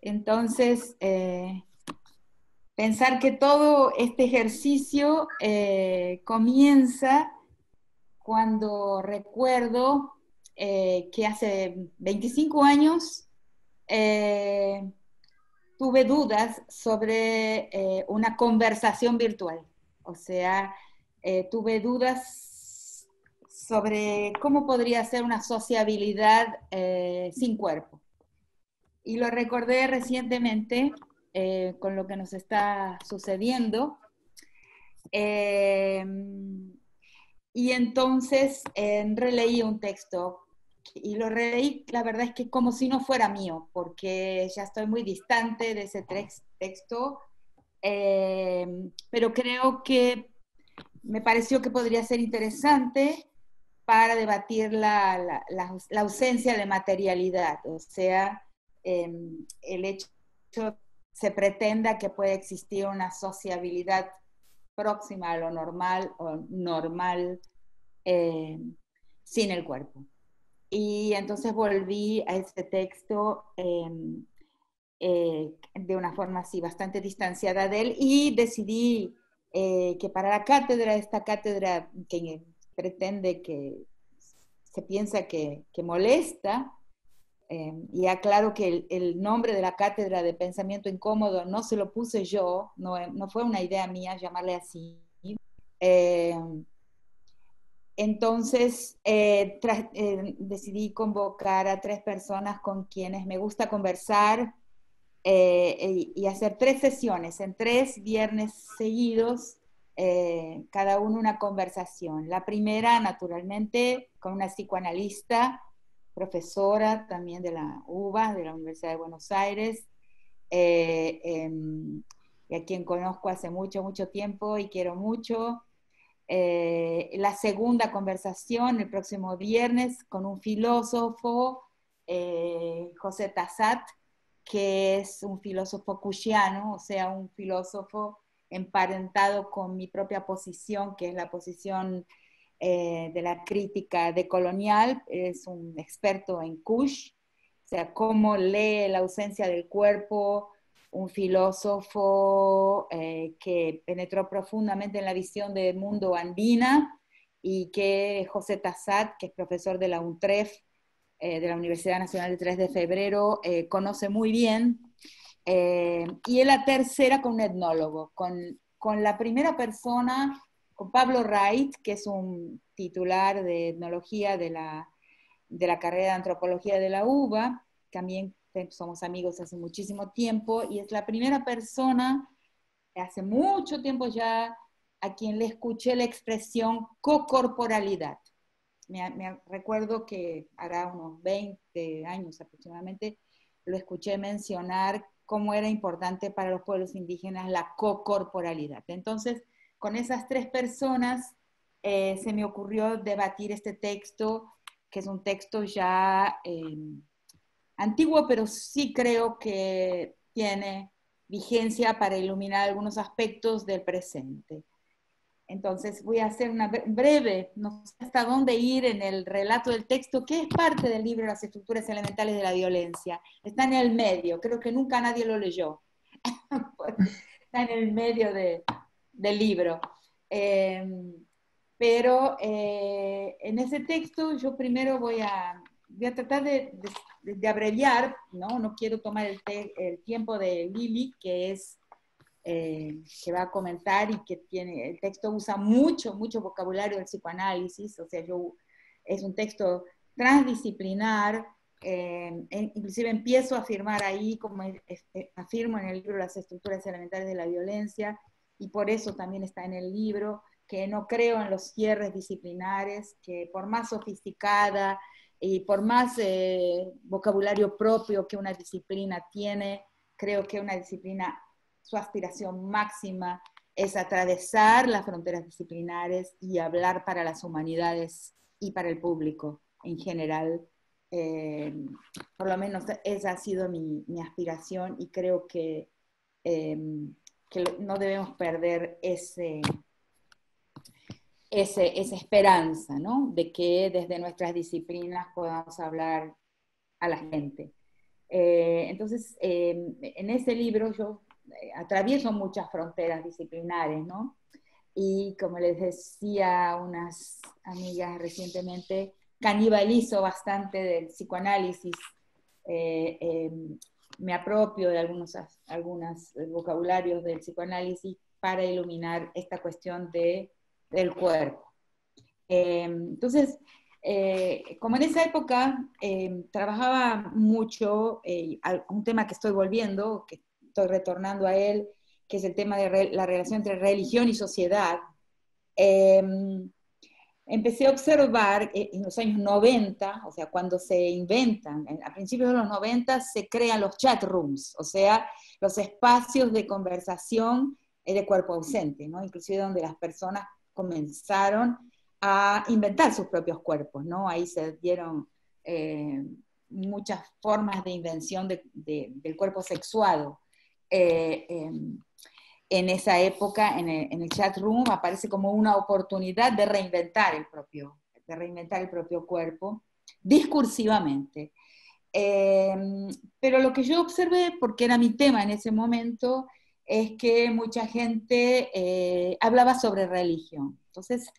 Entonces, pensar que todo este ejercicio comienza cuando recuerdo que hace 25 años eh, tuve dudas sobre una conversación virtual. O sea, tuve dudas sobre cómo podría ser una sociabilidad sin cuerpo. Y lo recordé recientemente con lo que nos está sucediendo. Eh, y entonces releí un texto y lo releí, la verdad es que como si no fuera mío, porque ya estoy muy distante de ese texto, pero creo que me pareció que podría ser interesante para debatir la ausencia de materialidad, o sea, el hecho se pretenda que puede existir una sociabilidad próxima a lo normal o normal eh, sin el cuerpo. Y entonces volví a ese texto de una forma así bastante distanciada de él y decidí que para la cátedra, esta cátedra que pretende que se piensa que molesta, y aclaro que el nombre de la cátedra de pensamiento incómodo no se lo puse yo, no fue una idea mía llamarle así. Eh, entonces, decidí convocar a 3 personas con quienes me gusta conversar y hacer 3 sesiones en 3 viernes seguidos, cada uno una conversación. La primera, naturalmente, con una psicoanalista, profesora también de la UBA, de la Universidad de Buenos Aires, eh, eh, y a quien conozco hace mucho, mucho tiempo y quiero mucho. La segunda conversación el próximo viernes con un filósofo, José Tassat, que es un filósofo cushiano, o sea, un filósofo emparentado con mi propia posición, que es la posición de la crítica decolonial. Es un experto en Kush, o sea, cómo lee la ausencia del cuerpo, un filósofo que penetró profundamente en la visión del mundo andina y que José Tassat, que es profesor de la UNTREF, de la Universidad Nacional de 3 de Febrero, conoce muy bien. Y en la tercera con un etnólogo, con la primera persona, con Pablo Wright, que es un titular de etnología de la carrera de antropología de la UBA, también somos amigos hace muchísimo tiempo, y es la primera persona, hace mucho tiempo ya, a quien le escuché la expresión cocorporalidad. Recuerdo que hará unos 20 años aproximadamente, lo escuché mencionar cómo era importante para los pueblos indígenas la cocorporalidad. Entonces, con esas 3 personas se me ocurrió debatir este texto, que es un texto ya antiguo, pero sí creo que tiene vigencia para iluminar algunos aspectos del presente. Entonces voy a hacer una breve, no sé hasta dónde ir en el relato del texto, que es parte del libro Las estructuras elementales de la violencia. Está en el medio, creo que nunca nadie lo leyó. Está en el medio del libro. Eh, pero en ese texto yo primero voy a tratar de abreviar, ¿no? No quiero tomar el tiempo de Lili, que va a comentar y que tiene, el texto usa mucho, mucho vocabulario del psicoanálisis, o sea, es un texto transdisciplinar, inclusive empiezo a afirmar ahí, como afirmo en el libro Las estructuras elementales de la violencia, y por eso también está en el libro, que no creo en los cierres disciplinares, que por más sofisticada y por más vocabulario propio que una disciplina tiene, creo que una disciplina, su aspiración máxima es atravesar las fronteras disciplinares y hablar para las humanidades y para el público en general. Eh, por lo menos esa ha sido mi aspiración y creo eh, que no debemos perder esa esperanza, ¿no? De que desde nuestras disciplinas podamos hablar a la gente. Entonces, en ese libro yo atravieso muchas fronteras disciplinares, ¿no? Y como les decía a unas amigas recientemente, canibalizo bastante del psicoanálisis, eh, eh, me apropio de algunos vocabularios del psicoanálisis para iluminar esta cuestión del cuerpo. Entonces, como en esa época trabajaba mucho, un tema que estoy volviendo, que estoy retornando a él, que es el tema de la relación entre religión y sociedad, eh, empecé a observar en los años 90, o sea, cuando se inventan, a principios de los 90 se crean los chat rooms, o sea, los espacios de conversación de cuerpo ausente, ¿no? Inclusive donde las personas comenzaron a inventar sus propios cuerpos, ¿no? Ahí se dieron muchas formas de invención del cuerpo sexuado. Eh, eh, en esa época, en el chat room, aparece como una oportunidad de reinventar el propio cuerpo, discursivamente. Eh, pero lo que yo observé, porque era mi tema en ese momento, es que mucha gente hablaba sobre religión. Entonces,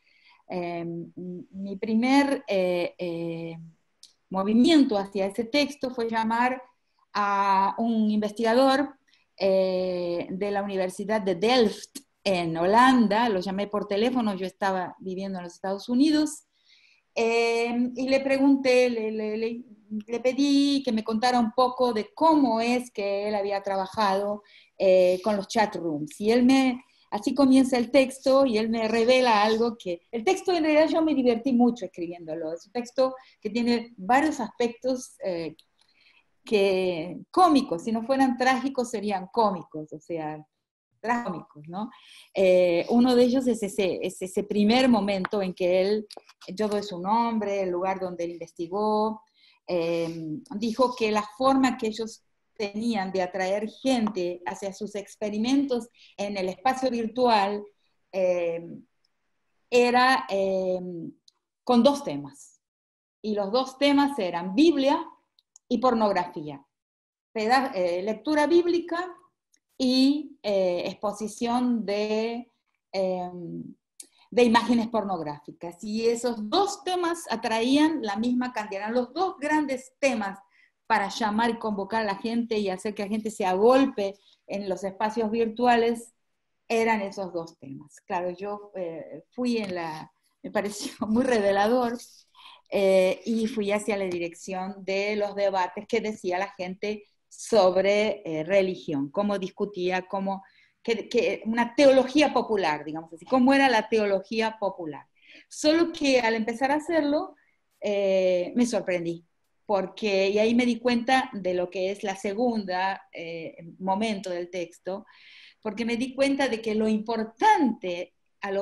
mi primer movimiento hacia ese texto fue llamar a un investigador de la Universidad de Delft en Holanda, lo llamé por teléfono, yo estaba viviendo en los Estados Unidos, y le pregunté, le pedí que me contara un poco de cómo es que él había trabajado con los chat rooms. Y así comienza el texto y él me revela algo que, el texto en realidad yo me divertí mucho escribiéndolo, es un texto que tiene varios aspectos cómicos, si no fueran trágicos serían cómicos, o sea, trágicos, ¿no? Uno de ellos es ese primer momento en que yo doy su nombre, el lugar donde él investigó, dijo que la forma que ellos tenían de atraer gente hacia sus experimentos en el espacio virtual era con dos temas. Y los dos temas eran Biblia y pornografía. Lectura bíblica y exposición de imágenes pornográficas. Y esos dos temas atraían la misma cantidad, eran los dos grandes temas para llamar y convocar a la gente y hacer que la gente se agolpe en los espacios virtuales, eran esos dos temas. Claro, yo me pareció muy revelador, y fui hacia la dirección de los debates que decía la gente sobre religión, cómo discutía, una teología popular, digamos así, cómo era la teología popular. Solo que al empezar a hacerlo, me sorprendí, y ahí me di cuenta de lo que es la segunda momento del texto, porque me di cuenta de que lo importante al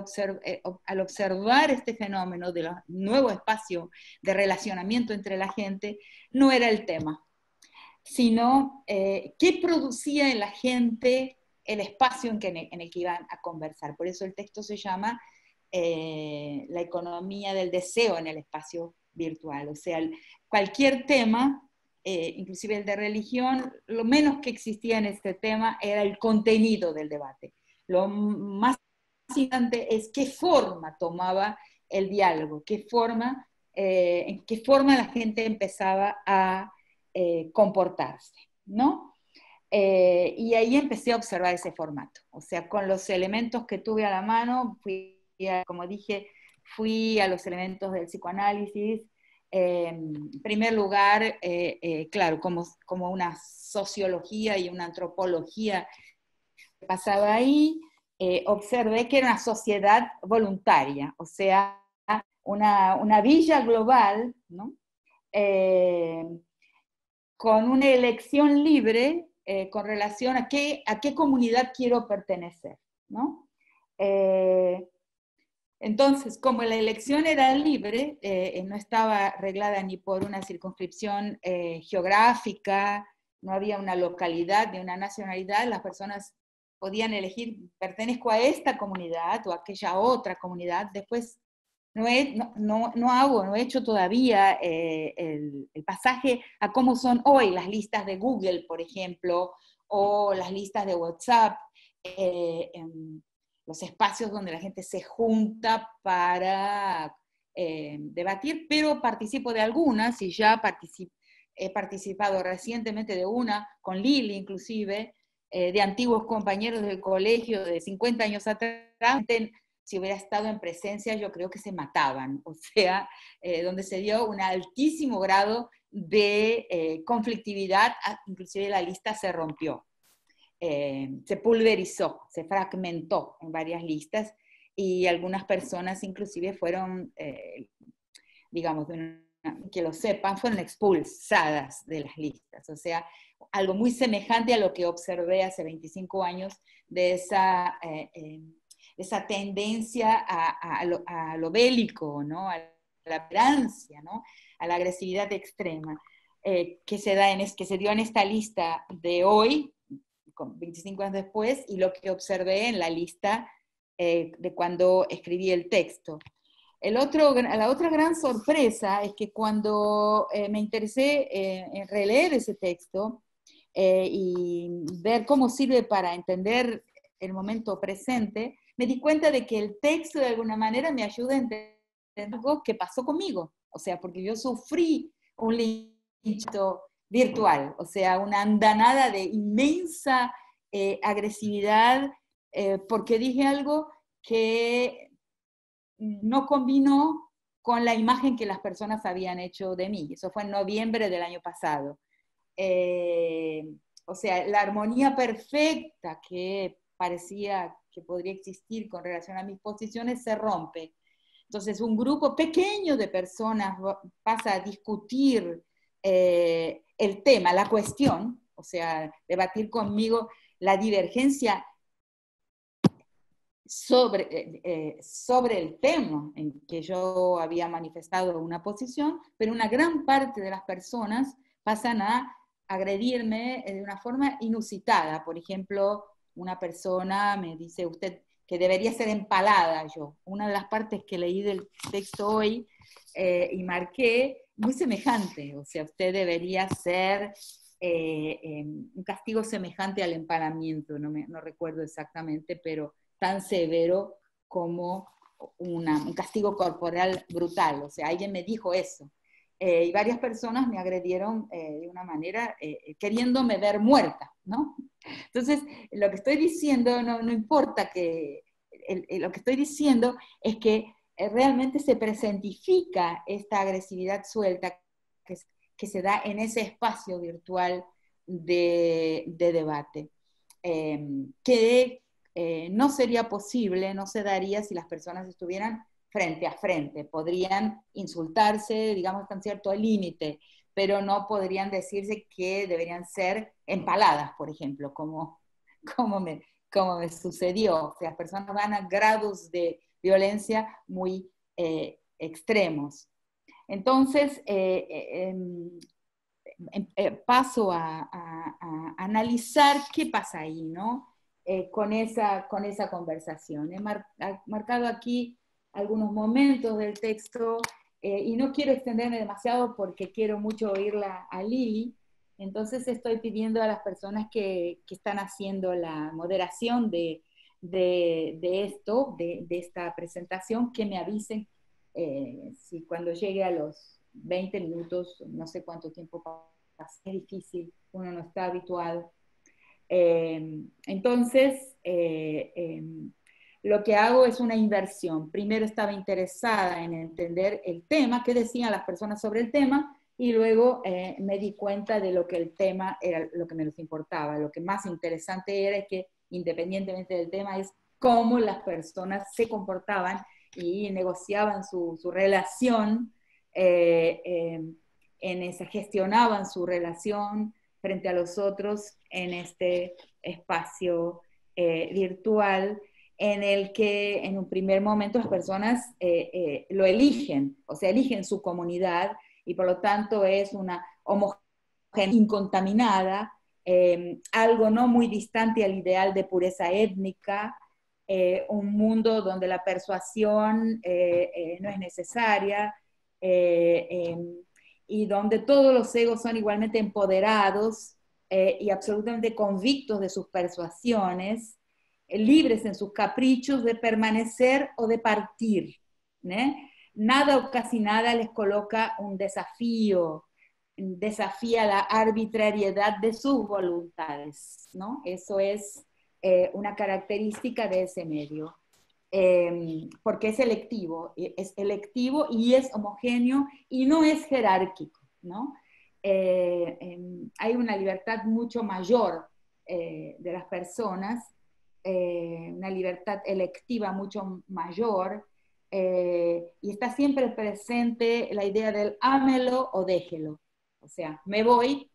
observar este fenómeno del nuevo espacio de relacionamiento entre la gente, no era el tema, sino qué producía en la gente el espacio en el que iban a conversar. Por eso el texto se llama La economía del deseo en el espacio virtual. O sea, cualquier tema, inclusive el de religión, lo menos que existía en este tema era el contenido del debate. Lo más importante es qué forma tomaba el diálogo, en qué forma la gente empezaba a comportarse, ¿no? Y ahí empecé a observar ese formato. O sea, con los elementos que tuve a la mano, como dije, fui a los elementos del psicoanálisis. En primer lugar, claro, como una sociología y una antropología que pasaba ahí, observé que era una sociedad voluntaria, o sea, una villa global, ¿no? Eh, con una elección libre con relación a qué comunidad quiero pertenecer, ¿no? Entonces, como la elección era libre, no estaba arreglada ni por una circunscripción geográfica, no había una localidad ni una nacionalidad, las personas podían elegir, pertenezco a esta comunidad o a aquella otra comunidad, después no he hecho todavía el pasaje a cómo son hoy las listas de Google, por ejemplo, o las listas de WhatsApp, los espacios donde la gente se junta para debatir, pero participo de algunas y ya he participado recientemente de una, con Lili inclusive, de antiguos compañeros del colegio de 50 años atrás. Si hubiera estado en presencia, yo creo que se mataban, o sea, donde se dio un altísimo grado de conflictividad, inclusive la lista se rompió, se pulverizó, se fragmentó en varias listas, y algunas personas inclusive fueron, digamos, que lo sepan, fueron expulsadas de las listas, o sea, algo muy semejante a lo que observé hace 25 años de esa tendencia a lo bélico, ¿no? A la violencia, ¿no? A la agresividad extrema, que se dio en esta lista de hoy, 25 años después, y lo que observé en la lista de cuando escribí el texto. La otra gran sorpresa es que cuando me interesé en releer ese texto y ver cómo sirve para entender el momento presente, me di cuenta de que el texto de alguna manera me ayuda a entender algo que pasó conmigo. O sea, porque yo sufrí un linchamiento virtual, o sea, una andanada de inmensa agresividad, porque dije algo que no combinó con la imagen que las personas habían hecho de mí. Eso fue en noviembre del año pasado. Eh, o sea, la armonía perfecta que parecía que podría existir con relación a mis posiciones se rompe. Entonces, un grupo pequeño de personas pasa a discutir el tema, la cuestión, o sea, debatir conmigo la divergencia sobre el tema en que yo había manifestado una posición, pero una gran parte de las personas pasan a agredirme de una forma inusitada. Por ejemplo, una persona me dice, usted que debería ser empalada yo. Una de las partes que leí del texto hoy y marqué, muy semejante, o sea, usted debería ser un castigo semejante al empalamiento, no recuerdo exactamente, pero tan severo como un castigo corporal brutal. O sea, alguien me dijo eso. Y varias personas me agredieron de una manera queriéndome ver muerta, ¿no? Entonces, lo que estoy diciendo no importa que... lo que estoy diciendo es que realmente se presentifica esta agresividad suelta que se da en ese espacio virtual de debate, que no sería posible, no se daría si las personas estuvieran frente a frente. Podrían insultarse, digamos, hasta un cierto límite, pero no podrían decirse que deberían ser empaladas, por ejemplo, como, me, como me sucedió. O sea, las personas van a grados de violencia muy extremos. Entonces, paso a analizar qué pasa ahí, ¿no? Con esa conversación. He marcado aquí algunos momentos del texto y no quiero extenderme demasiado porque quiero mucho oírla a Lili. Entonces estoy pidiendo a las personas que están haciendo la moderación de esto, de esta presentación, que me avisen si cuando llegue a los 20 minutos, no sé cuánto tiempo pasa, es difícil, uno no está habituado. Entonces, lo que hago es una inversión. Primero estaba interesada en entender el tema, qué decían las personas sobre el tema, y luego me di cuenta de lo que el tema era lo que menos importaba. Lo que más interesante era que, independientemente del tema, es cómo las personas se comportaban y negociaban su relación, gestionaban su relación frente a los otros en este espacio virtual, en el que en un primer momento las personas lo eligen, o sea, eligen su comunidad, y por lo tanto es una homogeneidad incontaminada, algo no muy distante al ideal de pureza étnica, un mundo donde la persuasión no es necesaria, y donde todos los egos son igualmente empoderados y absolutamente convictos de sus persuasiones, libres en sus caprichos de permanecer o de partir. Nada o casi nada les coloca un desafío, desafía la arbitrariedad de sus voluntades, ¿no? Eso es una característica de ese medio, porque es selectivo y es homogéneo y no es jerárquico, ¿no? Hay una libertad mucho mayor de las personas, una libertad electiva mucho mayor, y está siempre presente la idea del ámelo o déjelo. O sea, me voy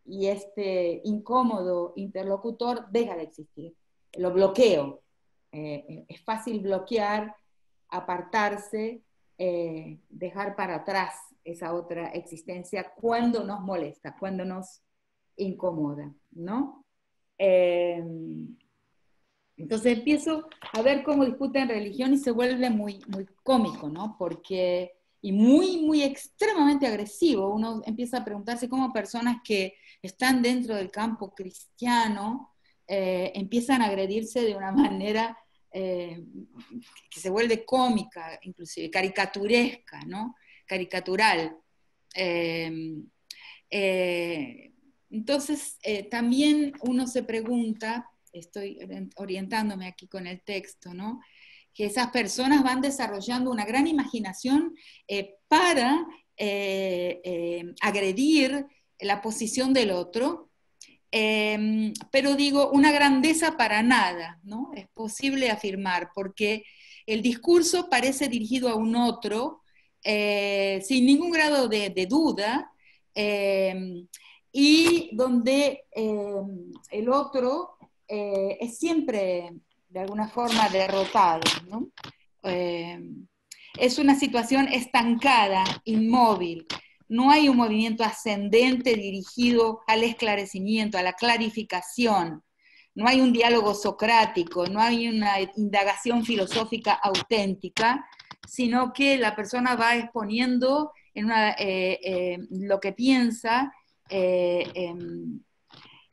y este incómodo interlocutor deja de existir. Lo bloqueo. Es fácil bloquear, apartarse, dejar para atrás esa otra existencia cuando nos molesta, cuando nos incomoda, ¿no? Entonces empiezo a ver cómo discuten religión y se vuelve muy, muy cómico, ¿no? Porque, y muy, muy extremadamente agresivo. Uno empieza a preguntarse cómo personas que están dentro del campo cristiano empiezan a agredirse de una manera que se vuelve cómica, inclusive caricaturesca, ¿no? Caricatural. Entonces, también uno se pregunta, estoy orientándome aquí con el texto, ¿no? Que esas personas van desarrollando una gran imaginación para agredir la posición del otro, pero digo, una grandeza para nada, ¿no? Es posible afirmar, porque el discurso parece dirigido a un otro, sin ningún grado de duda, y donde el otro es siempre de alguna forma derrotado, ¿no? Es una situación estancada, inmóvil. No hay un movimiento ascendente dirigido al esclarecimiento, a la clarificación. No hay un diálogo socrático, no hay una indagación filosófica auténtica, sino que la persona va exponiendo lo que piensa,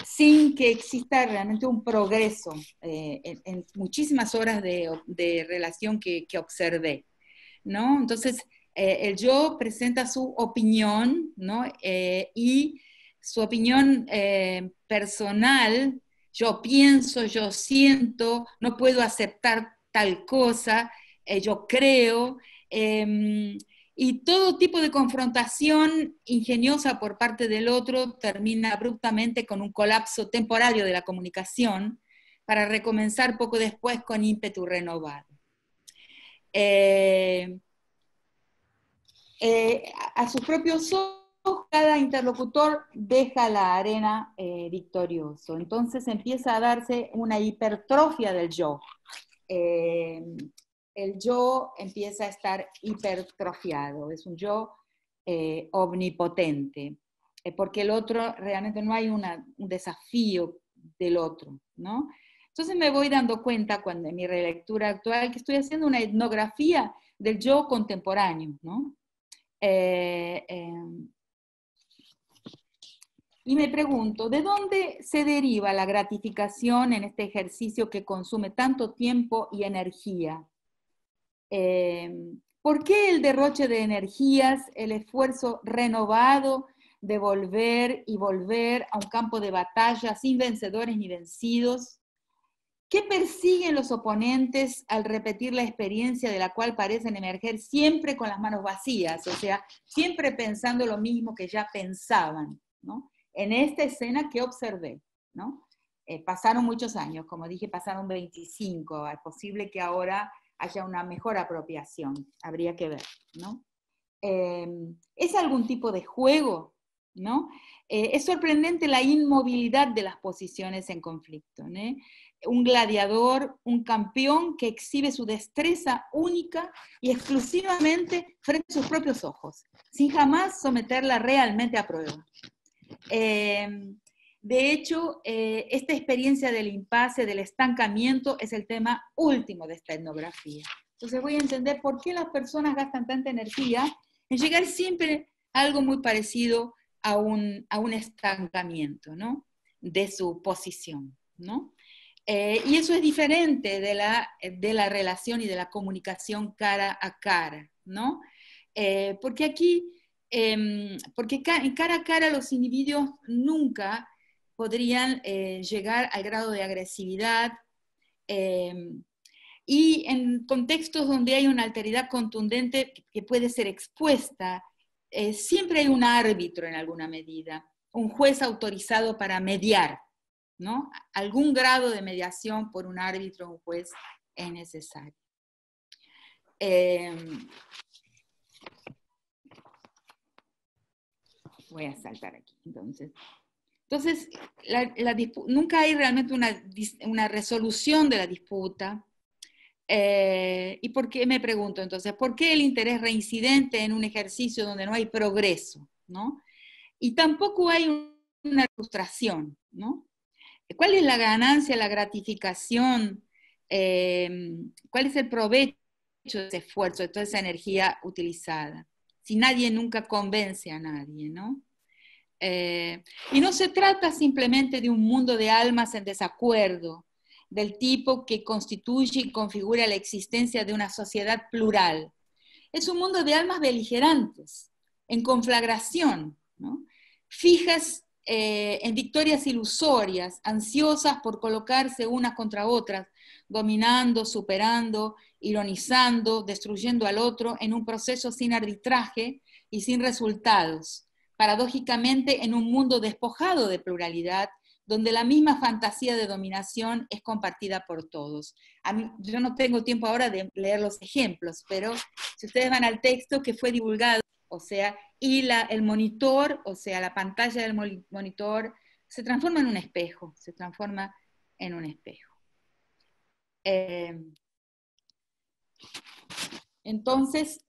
sin que exista realmente un progreso en muchísimas horas de relación que observé, ¿no? Entonces, el yo presenta su opinión, ¿no? Y su opinión personal, yo pienso, yo siento, no puedo aceptar tal cosa, yo creo, y todo tipo de confrontación ingeniosa por parte del otro termina abruptamente con un colapso temporario de la comunicación para recomenzar poco después con ímpetu renovado. A sus propios ojos, cada interlocutor deja la arena victorioso. Entonces empieza a darse una hipertrofia del yo. El yo empieza a estar hipertrofiado, es un yo omnipotente, porque el otro, realmente no hay un desafío del otro, ¿no? Entonces me voy dando cuenta cuando en mi relectura actual que estoy haciendo una etnografía del yo contemporáneo, ¿no? Y me pregunto, ¿de dónde se deriva la gratificación en este ejercicio que consume tanto tiempo y energía? ¿Por qué el derroche de energías, el esfuerzo renovado de volver y volver a un campo de batalla sin vencedores ni vencidos? ¿Qué persiguen los oponentes al repetir la experiencia de la cual parecen emerger siempre con las manos vacías? O sea, siempre pensando lo mismo que ya pensaban, ¿no? En esta escena que observé, ¿no? Pasaron muchos años, como dije, pasaron 25, es posible que ahora haya una mejor apropiación, habría que ver, ¿no? ¿Es algún tipo de juego? ¿No? Es sorprendente la inmovilidad de las posiciones en conflicto, ¿no? Un gladiador, un campeón que exhibe su destreza única y exclusivamente frente a sus propios ojos, sin jamás someterla realmente a prueba. De hecho, esta experiencia del impasse, del estancamiento, es el tema último de esta etnografía. Entonces voy a entender por qué las personas gastan tanta energía en llegar siempre a algo muy parecido a un estancamiento, ¿no? De su posición, ¿no? Y eso es diferente de la relación y de la comunicación cara a cara, ¿no? Porque aquí, porque cara a cara los individuos nunca podrían llegar al grado de agresividad, y en contextos donde hay una alteridad contundente que puede ser expuesta, siempre hay un árbitro en alguna medida, un juez autorizado para mediar, ¿no? Algún grado de mediación por un árbitro o un juez es necesario. Voy a saltar aquí, entonces. Entonces, nunca hay realmente una resolución de la disputa. ¿Y por qué me pregunto entonces? ¿Por qué el interés reincidente en un ejercicio donde no hay progreso, ¿no? Y tampoco hay una frustración, ¿no? ¿Cuál es la ganancia, la gratificación? ¿Cuál es el provecho de ese esfuerzo, de toda esa energía utilizada? Si nadie nunca convence a nadie, ¿no? Y no se trata simplemente de un mundo de almas en desacuerdo, del tipo que constituye y configura la existencia de una sociedad plural. Es un mundo de almas beligerantes, en conflagración, ¿no? Fijas en victorias ilusorias, ansiosas por colocarse unas contra otras, dominando, superando, ironizando, destruyendo al otro en un proceso sin arbitraje y sin resultados, paradójicamente en un mundo despojado de pluralidad, donde la misma fantasía de dominación es compartida por todos. Yo no tengo tiempo ahora de leer los ejemplos, pero si ustedes van al texto que fue divulgado, o sea, y el monitor, o sea, la pantalla del monitor, se transforma en un espejo, se transforma en un espejo. Entonces,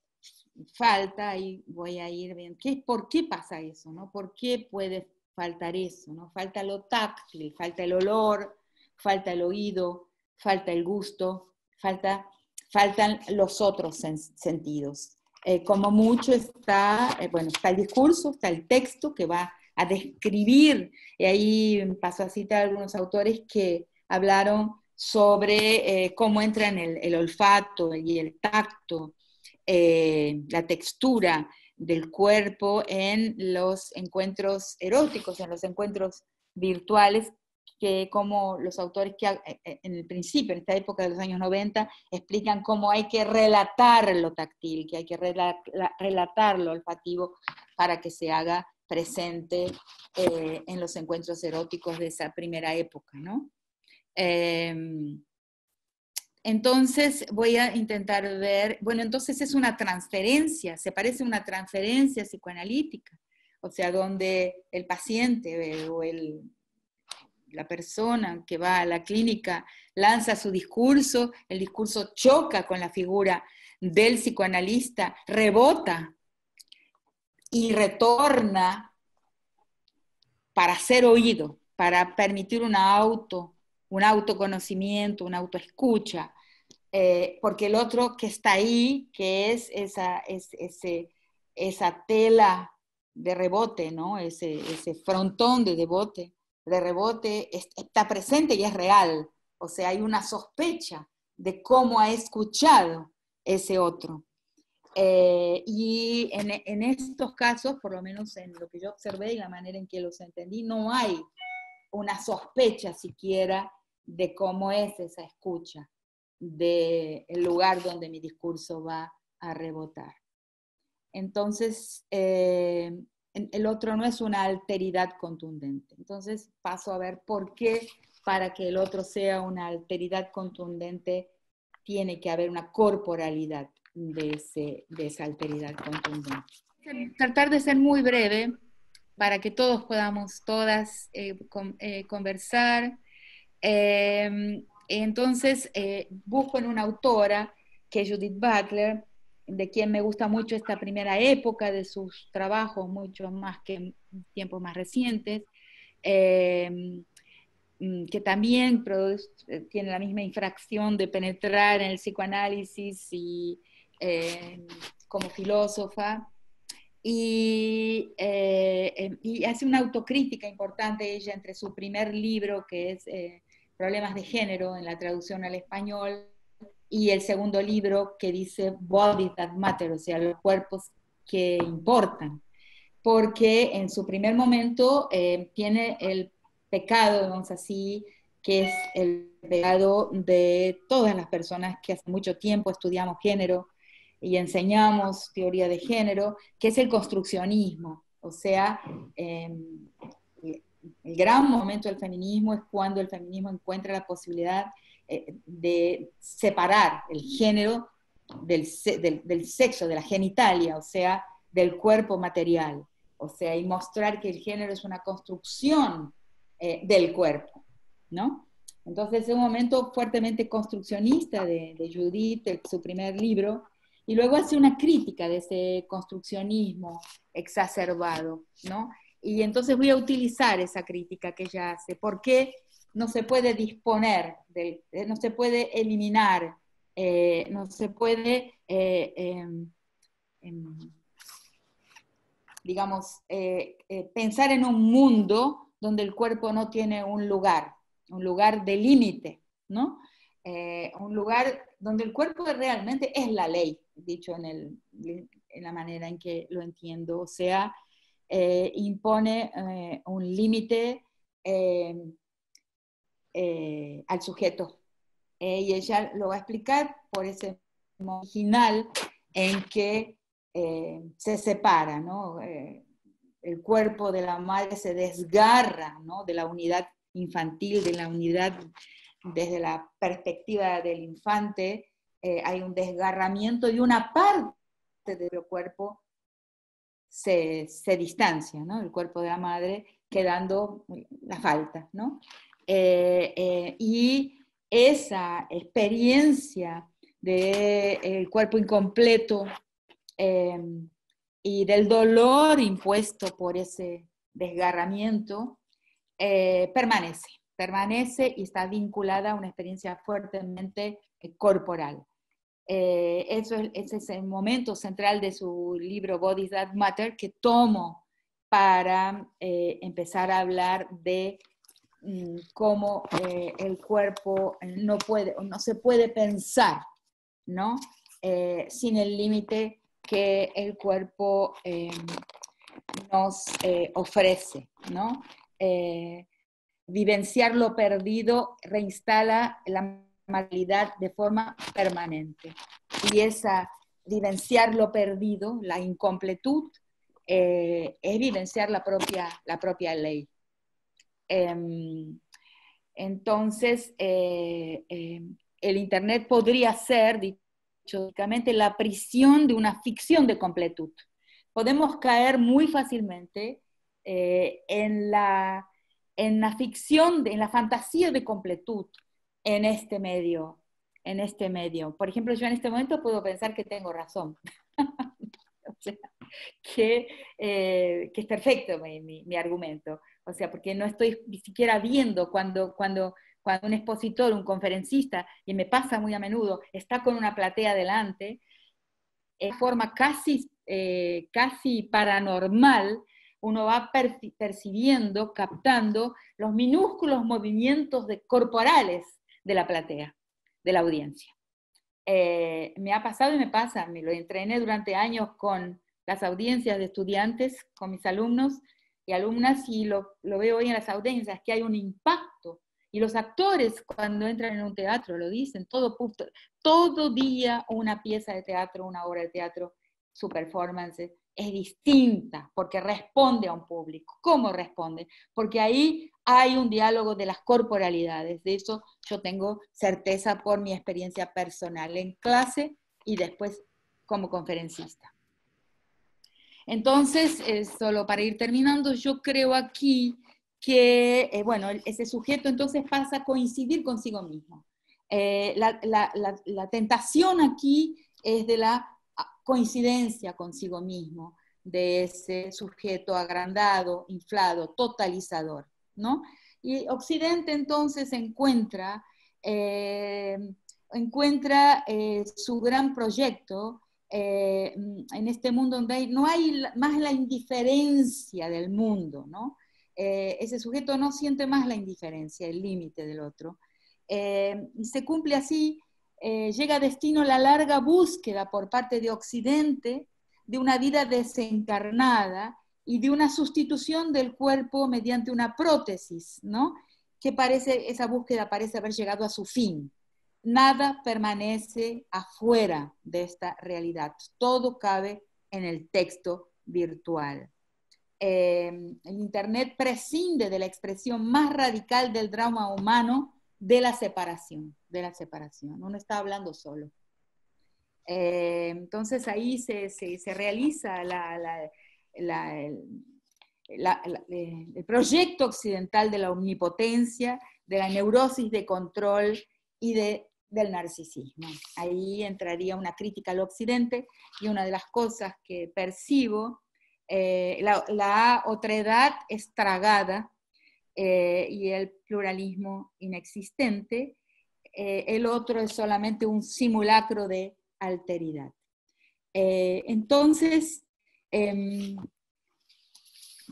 falta, y voy a ir bien, ¿por qué pasa eso? ¿No? ¿Por qué puede faltar eso? ¿No? Falta lo táctil, falta el olor, falta el oído, falta el gusto, faltan los otros sentidos. Como mucho está, está el discurso, está el texto que va a describir, y ahí paso a citar a algunos autores que hablaron sobre cómo entran el olfato y el tacto, la textura del cuerpo en los encuentros eróticos, en los encuentros virtuales, que como los autores que en el principio, en esta época de los años 90, explican cómo hay que relatar lo táctil, que hay que relatar lo olfativo para que se haga presente en los encuentros eróticos de esa primera época, ¿no? Entonces voy a intentar ver, bueno, entonces es una transferencia, se parece a una transferencia psicoanalítica, o sea, donde el paciente o la persona que va a la clínica lanza su discurso, el discurso choca con la figura del psicoanalista, rebota y retorna para ser oído, para permitir un autoconocimiento, una autoescucha, porque el otro que está ahí, que es esa tela de rebote, ¿no? ese frontón de rebote, está presente y es real. O sea, hay una sospecha de cómo ha escuchado ese otro. Y en estos casos, por lo menos en lo que yo observé y la manera en que los entendí, no hay una sospecha siquiera de cómo es esa escucha, del lugar donde mi discurso va a rebotar. Entonces, el otro no es una alteridad contundente. Entonces paso a ver por qué para que el otro sea una alteridad contundente tiene que haber una corporalidad de esa alteridad contundente. Tratar de ser muy breve para que todos podamos, todas, conversar. Entonces, busco en una autora, que es Judith Butler, de quien me gusta mucho esta primera época de sus trabajos, mucho más que en tiempos más recientes, eh, que también tiene la misma infracción de penetrar en el psicoanálisis y como filósofa. Y hace una autocrítica importante ella entre su primer libro, que es Problemas de Género, en la traducción al español, y el segundo libro que dice Bodies That Matter, o sea, los cuerpos que importan, porque en su primer momento tiene el pecado, digamos así, que es el pecado de todas las personas que hace mucho tiempo estudiamos género y enseñamos teoría de género, que es el construccionismo. O sea, el gran momento del feminismo es cuando el feminismo encuentra la posibilidad de separar el género del sexo, de la genitalia, o sea, del cuerpo material. O sea, y mostrar que el género es una construcción del cuerpo, ¿no? Entonces es un momento fuertemente construccionista de Judith, su primer libro, y luego hace una crítica de ese construccionismo exacerbado, ¿no? Y entonces voy a utilizar esa crítica que ella hace. ¿Por qué no se puede disponer, no se puede eliminar, no se puede, digamos, pensar en un mundo donde el cuerpo no tiene un lugar de límite, ¿no? Un lugar donde el cuerpo realmente es la ley, dicho en la manera en que lo entiendo, o sea, impone un límite al sujeto. Y ella lo va a explicar por ese original en que se separa, ¿no? El cuerpo de la madre se desgarra, ¿no? De la unidad infantil, de la unidad desde la perspectiva del infante, hay un desgarramiento y una parte del cuerpo se distancia, ¿no? El cuerpo de la madre quedando la falta, ¿no? Y esa experiencia del cuerpo incompleto eh, y del dolor impuesto por ese desgarramiento permanece y está vinculada a una experiencia fuertemente corporal. Ese es el momento central de su libro Bodies That Matter, que tomo para empezar a hablar de cómo el cuerpo no se puede pensar, ¿no? Sin el límite que el cuerpo nos ofrece, ¿no? Vivenciar lo perdido reinstala la normalidad de forma permanente. Y esa vivenciar lo perdido, la incompletud, es vivenciar la propia ley. Entonces, el Internet podría ser, dicho la prisión de una ficción de completud. Podemos caer muy fácilmente en la ficción, en la fantasía de completud en este medio. Por ejemplo, yo en este momento puedo pensar que tengo razón. O sea, que es perfecto mi argumento. O sea, porque no estoy ni siquiera viendo cuando un expositor, un conferencista, y me pasa muy a menudo, está con una platea delante, de forma casi paranormal, uno va percibiendo, captando los minúsculos movimientos corporales de la platea, de la audiencia. Me ha pasado y me pasa, me lo entrené durante años con las audiencias de estudiantes, con mis alumnos y alumnas, y lo veo hoy en las audiencias, que hay un impacto. Y los actores, cuando entran en un teatro, lo dicen, todo día una pieza de teatro, una obra de teatro, su performance es distinta, porque responde a un público. ¿Cómo responde? Porque ahí hay un diálogo de las corporalidades. De eso yo tengo certeza por mi experiencia personal en clase y después como conferencista. Entonces, solo para ir terminando, yo creo aquí que, bueno, ese sujeto entonces pasa a coincidir consigo mismo. La tentación aquí es de la coincidencia consigo mismo, de ese sujeto agrandado, inflado, totalizador, ¿no? Y Occidente entonces encuentra su gran proyecto en este mundo donde no hay más la indiferencia del mundo, ¿no? Ese sujeto no siente más la indiferencia, el límite del otro. Y se cumple así, llega a destino la larga búsqueda por parte de Occidente de una vida desencarnada y de una sustitución del cuerpo mediante una prótesis, ¿no? Esa búsqueda parece haber llegado a su fin. Nada permanece afuera de esta realidad, todo cabe en el texto virtual. El Internet prescinde de la expresión más radical del drama humano, de la separación, uno está hablando solo. Entonces ahí se realiza el proyecto occidental de la omnipotencia, de la neurosis de control y del narcisismo. Ahí entraría una crítica al occidente, y una de las cosas que percibo, la otredad estragada y el pluralismo inexistente. El otro es solamente un simulacro de alteridad. Entonces,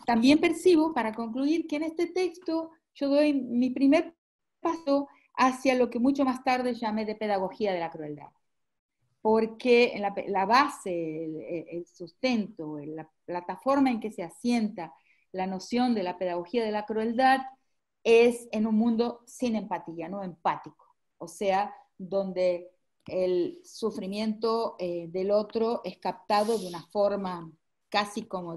también percibo, para concluir, que en este texto yo doy mi primer paso hacia lo que mucho más tarde llamé de pedagogía de la crueldad. Porque la base, el sustento, la plataforma en que se asienta la noción de la pedagogía de la crueldad es en un mundo sin empatía, no empático. O sea, donde el sufrimiento del otro es captado de una forma casi como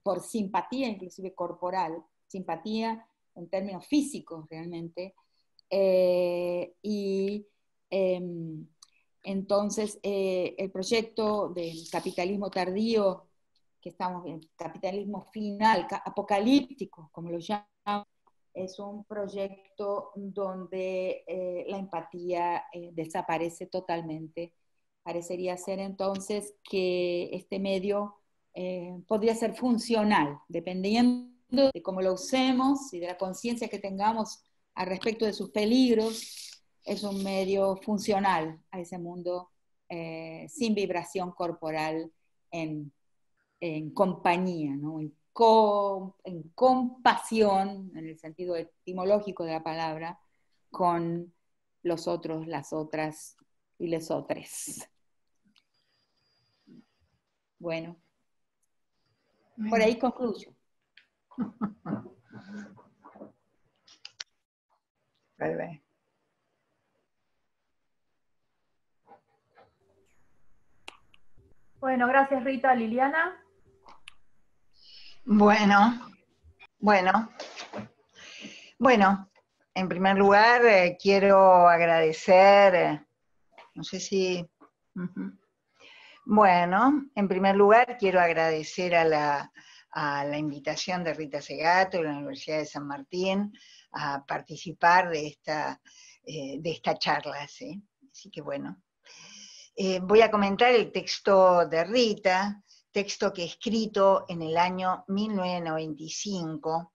por simpatía, inclusive corporal, simpatía en términos físicos realmente, entonces el proyecto del capitalismo tardío, que estamos en capitalismo final, apocalíptico, como lo llaman, es un proyecto donde la empatía desaparece totalmente. Parecería ser entonces que este medio podría ser funcional, dependiendo de cómo lo usemos y de la conciencia que tengamos al respecto de sus peligros. Es un medio funcional a ese mundo sin vibración corporal, en compañía, ¿no? en compasión, en el sentido etimológico de la palabra, con los otros, las otras y les otros. Bueno, por ahí concluyo. Bueno, gracias Rita. Liliana. Bueno, en primer lugar quiero agradecer, no sé si... Bueno, en primer lugar quiero agradecer a la invitación de Rita Segato de la Universidad de San Martín a participar de esta charla, ¿sí? Así que bueno. Voy a comentar el texto de Rita, texto que escrito en el año 1995,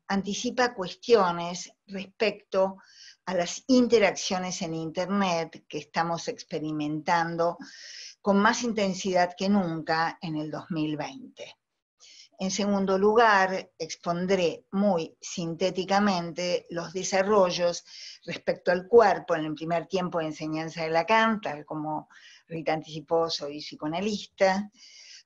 anticipa cuestiones respecto a las interacciones en Internet que estamos experimentando con más intensidad que nunca en el 2020. En segundo lugar, expondré muy sintéticamente los desarrollos respecto al cuerpo en el primer tiempo de enseñanza de Lacan, tal como Rita anticipó, soy psicoanalista,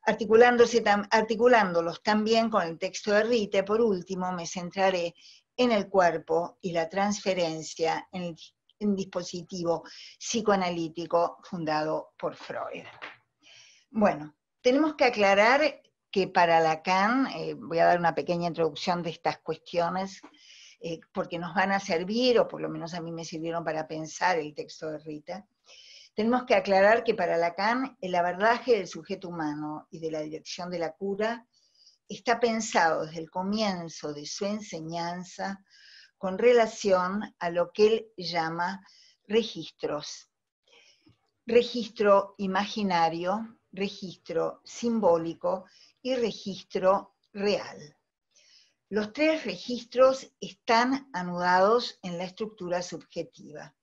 articulándolos también con el texto de Rita. Por último, me centraré en el cuerpo y la transferencia en el dispositivo psicoanalítico fundado por Freud. Bueno, tenemos que aclarar que para Lacan, voy a dar una pequeña introducción de estas cuestiones, porque nos van a servir, o por lo menos a mí me sirvieron para pensar el texto de Rita. Tenemos que aclarar que para Lacan el abordaje del sujeto humano y de la dirección de la cura está pensado desde el comienzo de su enseñanza con relación a lo que él llama registros. Registro imaginario, registro simbólico y registro real. Los tres registros están anudados en la estructura subjetiva.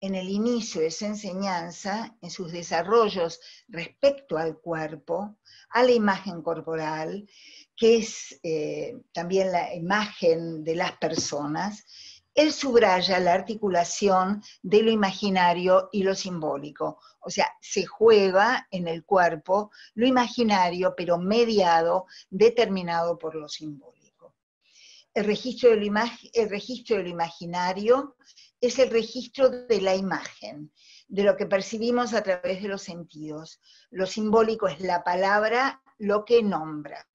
En el inicio de su enseñanza, en sus desarrollos respecto al cuerpo, a la imagen corporal, que es también la imagen de las personas, él subraya la articulación de lo imaginario y lo simbólico. O sea, se juega en el cuerpo lo imaginario, pero mediado, determinado por lo simbólico. El registro de lo imaginario es el registro de la imagen, de lo que percibimos a través de los sentidos. Lo simbólico es la palabra, lo que nombra.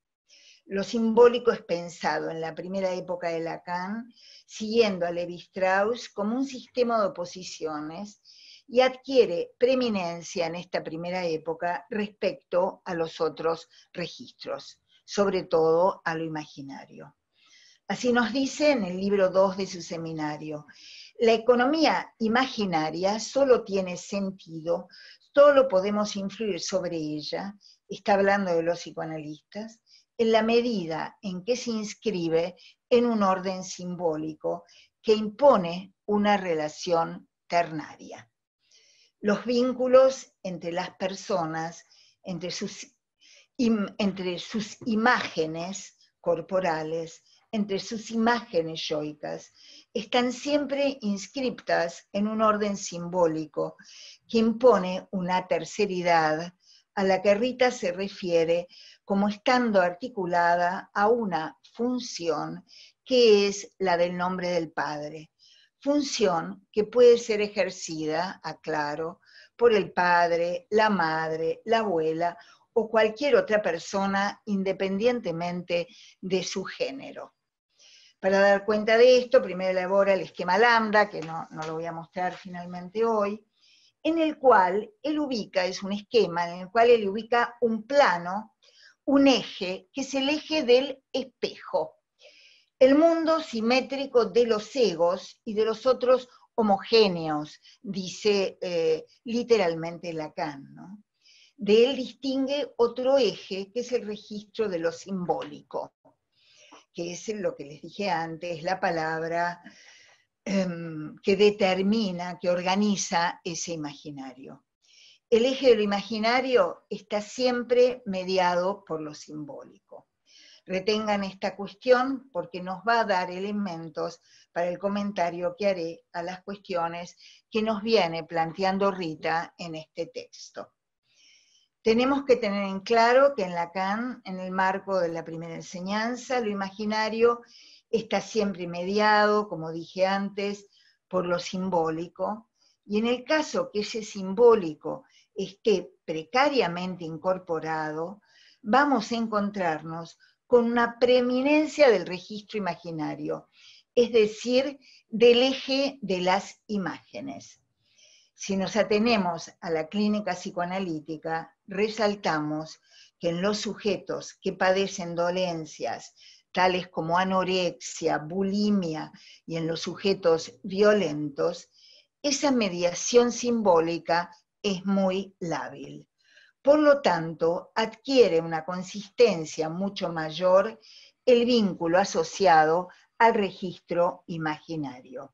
Lo simbólico es pensado en la primera época de Lacan, siguiendo a Lévi-Strauss como un sistema de oposiciones, y adquiere preeminencia en esta primera época respecto a los otros registros, sobre todo a lo imaginario. Así nos dice en el libro 2 de su seminario: la economía imaginaria solo tiene sentido, solo podemos influir sobre ella, está hablando de los psicoanalistas, en la medida en que se inscribe en un orden simbólico que impone una relación ternaria. Los vínculos entre las personas, entre sus imágenes corporales, entre sus imágenes yoicas, están siempre inscriptas en un orden simbólico que impone una terceridad a la que Rita se refiere como estando articulada a una función que es la del nombre del Padre. Función que puede ser ejercida, aclaro, por el padre, la madre, la abuela o cualquier otra persona independientemente de su género. Para dar cuenta de esto, primero elabora el esquema lambda, que no lo voy a mostrar finalmente hoy, en el cual él ubica, es un esquema en el cual él ubica un plano, un eje, que es el eje del espejo. El mundo simétrico de los egos y de los otros homogéneos, dice literalmente Lacan, ¿no? De él distingue otro eje, que es el registro de lo simbólico, que es lo que les dije antes, la palabra que determina, que organiza ese imaginario. El eje de lo imaginario está siempre mediado por lo simbólico. Retengan esta cuestión porque nos va a dar elementos para el comentario que haré a las cuestiones que nos viene planteando Rita en este texto. Tenemos que tener en claro que en Lacan, en el marco de la primera enseñanza, lo imaginario está siempre mediado, como dije antes, por lo simbólico, y en el caso que ese simbólico esté precariamente incorporado, vamos a encontrarnos con una preeminencia del registro imaginario, es decir, del eje de las imágenes. Si nos atenemos a la clínica psicoanalítica, resaltamos que en los sujetos que padecen dolencias, tales como anorexia, bulimia, y en los sujetos violentos, esa mediación simbólica es muy lábil. Por lo tanto, adquiere una consistencia mucho mayor el vínculo asociado al registro imaginario.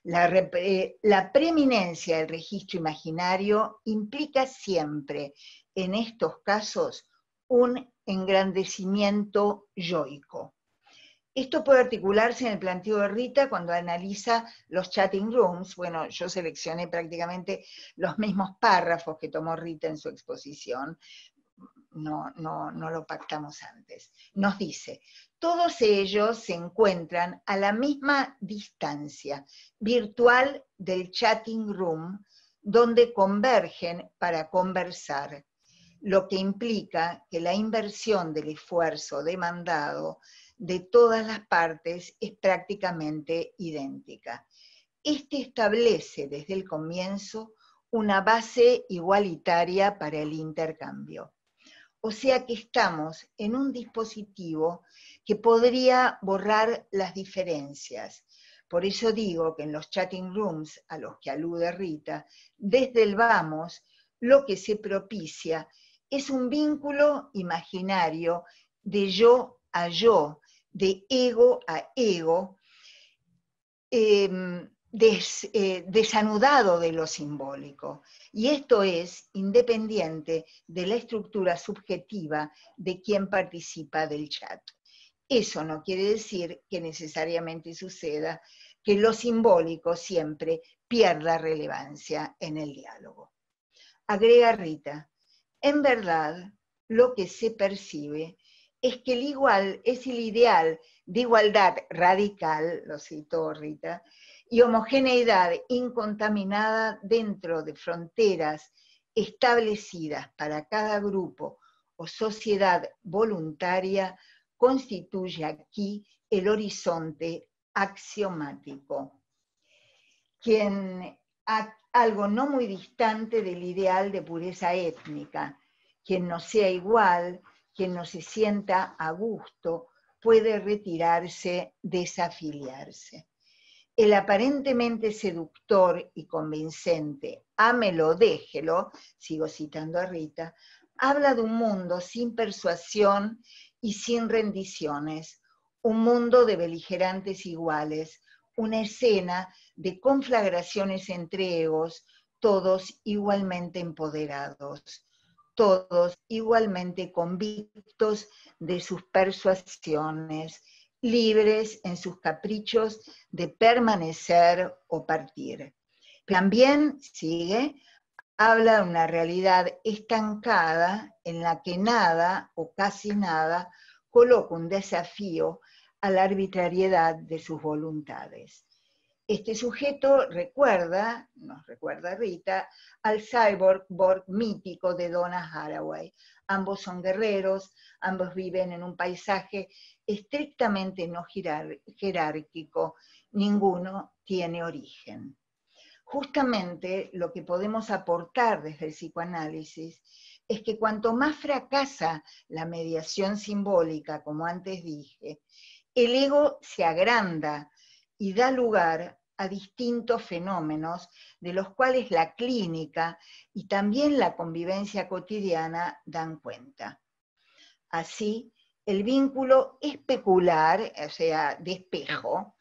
La preeminencia del registro imaginario implica siempre, en estos casos, un engrandecimiento yoico. Esto puede articularse en el planteo de Rita cuando analiza los chatting rooms. Bueno, yo seleccioné prácticamente los mismos párrafos que tomó Rita en su exposición. No lo pactamos antes. Nos dice: todos ellos se encuentran a la misma distancia virtual del chatting room, donde convergen para conversar, lo que implica que la inversión del esfuerzo demandado de todas las partes es prácticamente idéntica. Este establece desde el comienzo una base igualitaria para el intercambio. O sea que estamos en un dispositivo que podría borrar las diferencias. Por eso digo que en los chatting rooms a los que alude Rita, desde el vamos, lo que se propicia es un vínculo imaginario de yo a yo, de ego a ego, desanudado de lo simbólico. Y esto es independiente de la estructura subjetiva de quien participa del chat. Eso no quiere decir que necesariamente suceda que lo simbólico siempre pierda relevancia en el diálogo. Agrega Rita, en verdad, lo que se percibe es que el igual es el ideal de igualdad radical, lo citó Rita, y homogeneidad incontaminada dentro de fronteras establecidas para cada grupo o sociedad voluntaria constituye aquí el horizonte axiomático, algo no muy distante del ideal de pureza étnica. Quien no sea igual, quien no se sienta a gusto, puede retirarse, desafiliarse. El aparentemente seductor y convincente "ámelo, déjelo", sigo citando a Rita, habla de un mundo sin persuasión y sin rendiciones, un mundo de beligerantes iguales, una escena de conflagraciones entre egos, todos igualmente empoderados, todos igualmente convictos de sus persuasiones, libres en sus caprichos de permanecer o partir. También, sigue, habla de una realidad estancada en la que nada o casi nada coloca un desafío a la arbitrariedad de sus voluntades. Este sujeto nos recuerda Rita, al cyborg mítico de Donna Haraway. Ambos son guerreros, ambos viven en un paisaje estrictamente no jerárquico, ninguno tiene origen. Justamente lo que podemos aportar desde el psicoanálisis es que cuanto más fracasa la mediación simbólica, como antes dije, el ego se agranda y da lugar a distintos fenómenos de los cuales la clínica y también la convivencia cotidiana dan cuenta. Así, el vínculo especular, o sea, de espejo,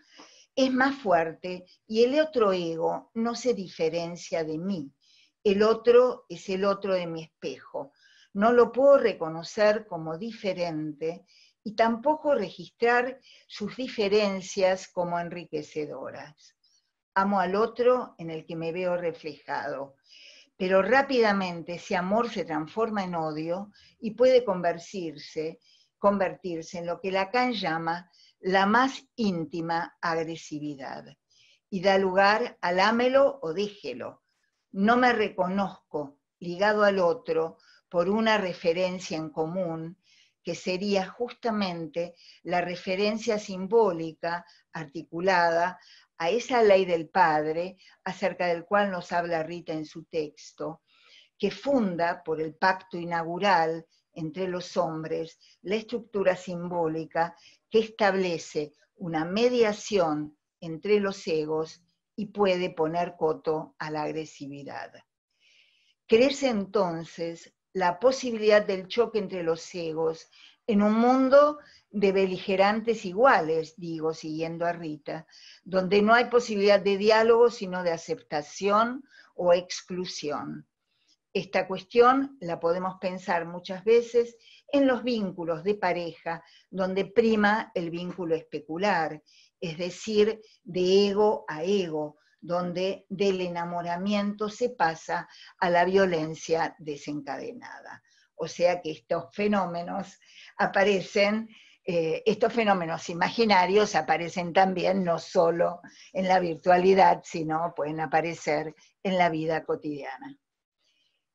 es más fuerte y el otro ego no se diferencia de mí. El otro es el otro de mi espejo. No lo puedo reconocer como diferente y tampoco registrar sus diferencias como enriquecedoras. Amo al otro en el que me veo reflejado, pero rápidamente ese amor se transforma en odio y puede convertirse en lo que Lacan llama la más íntima agresividad, y da lugar al ámelo o déjelo. No me reconozco ligado al otro por una referencia en común, que sería justamente la referencia simbólica articulada a esa ley del padre, acerca del cual nos habla Rita en su texto, que funda por el pacto inaugural entre los hombres la estructura simbólica que establece una mediación entre los egos y puede poner coto a la agresividad. Crece entonces la posibilidad del choque entre los egos en un mundo de beligerantes iguales, digo, siguiendo a Rita, donde no hay posibilidad de diálogo, sino de aceptación o exclusión. Esta cuestión la podemos pensar muchas veces en los vínculos de pareja, donde prima el vínculo especular, es decir, de ego a ego, donde del enamoramiento se pasa a la violencia desencadenada. O sea que estos fenómenos aparecen, estos fenómenos imaginarios aparecen también no solo en la virtualidad, sino pueden aparecer en la vida cotidiana.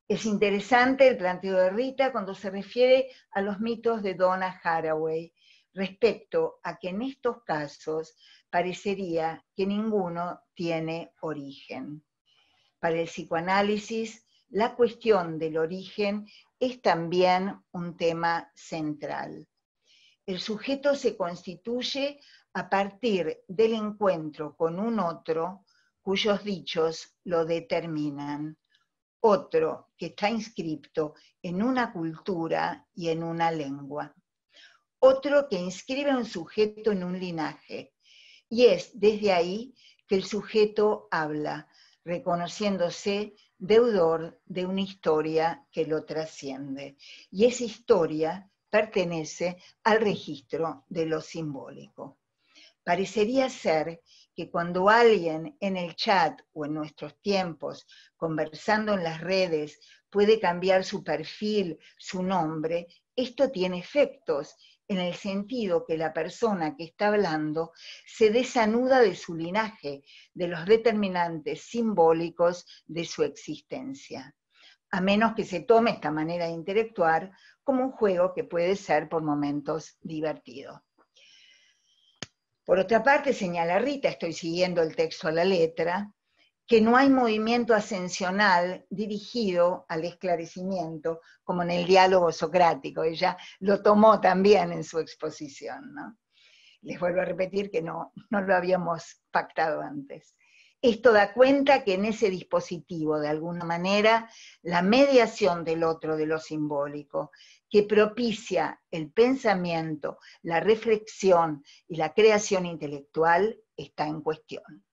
Es interesante el planteo de Rita cuando se refiere a los mitos de Donna Haraway, respecto a que en estos casos parecería que ninguno tiene origen. Para el psicoanálisis, la cuestión del origen es también un tema central. El sujeto se constituye a partir del encuentro con un otro cuyos dichos lo determinan. Otro que está inscripto en una cultura y en una lengua. otro que inscribe a un sujeto en un linaje, y es desde ahí que el sujeto habla, reconociéndose deudor de una historia que lo trasciende. Y esa historia pertenece al registro de lo simbólico. Parecería ser que cuando alguien en el chat o en nuestros tiempos, conversando en las redes, puede cambiar su perfil, su nombre, esto tiene efectos en el sentido que la persona que está hablando se desanuda de su linaje, de los determinantes simbólicos de su existencia, a menos que se tome esta manera de interactuar como un juego que puede ser por momentos divertido. Por otra parte, señala Rita, estoy siguiendo el texto a la letra, que no hay movimiento ascensional dirigido al esclarecimiento, como en el diálogo socrático. Ella lo tomó también en su exposición, ¿no? Les vuelvo a repetir que no lo habíamos pactado antes. Esto da cuenta que en ese dispositivo, de alguna manera, la mediación del otro, de lo simbólico, que propicia el pensamiento, la reflexión y la creación intelectual, está en cuestión.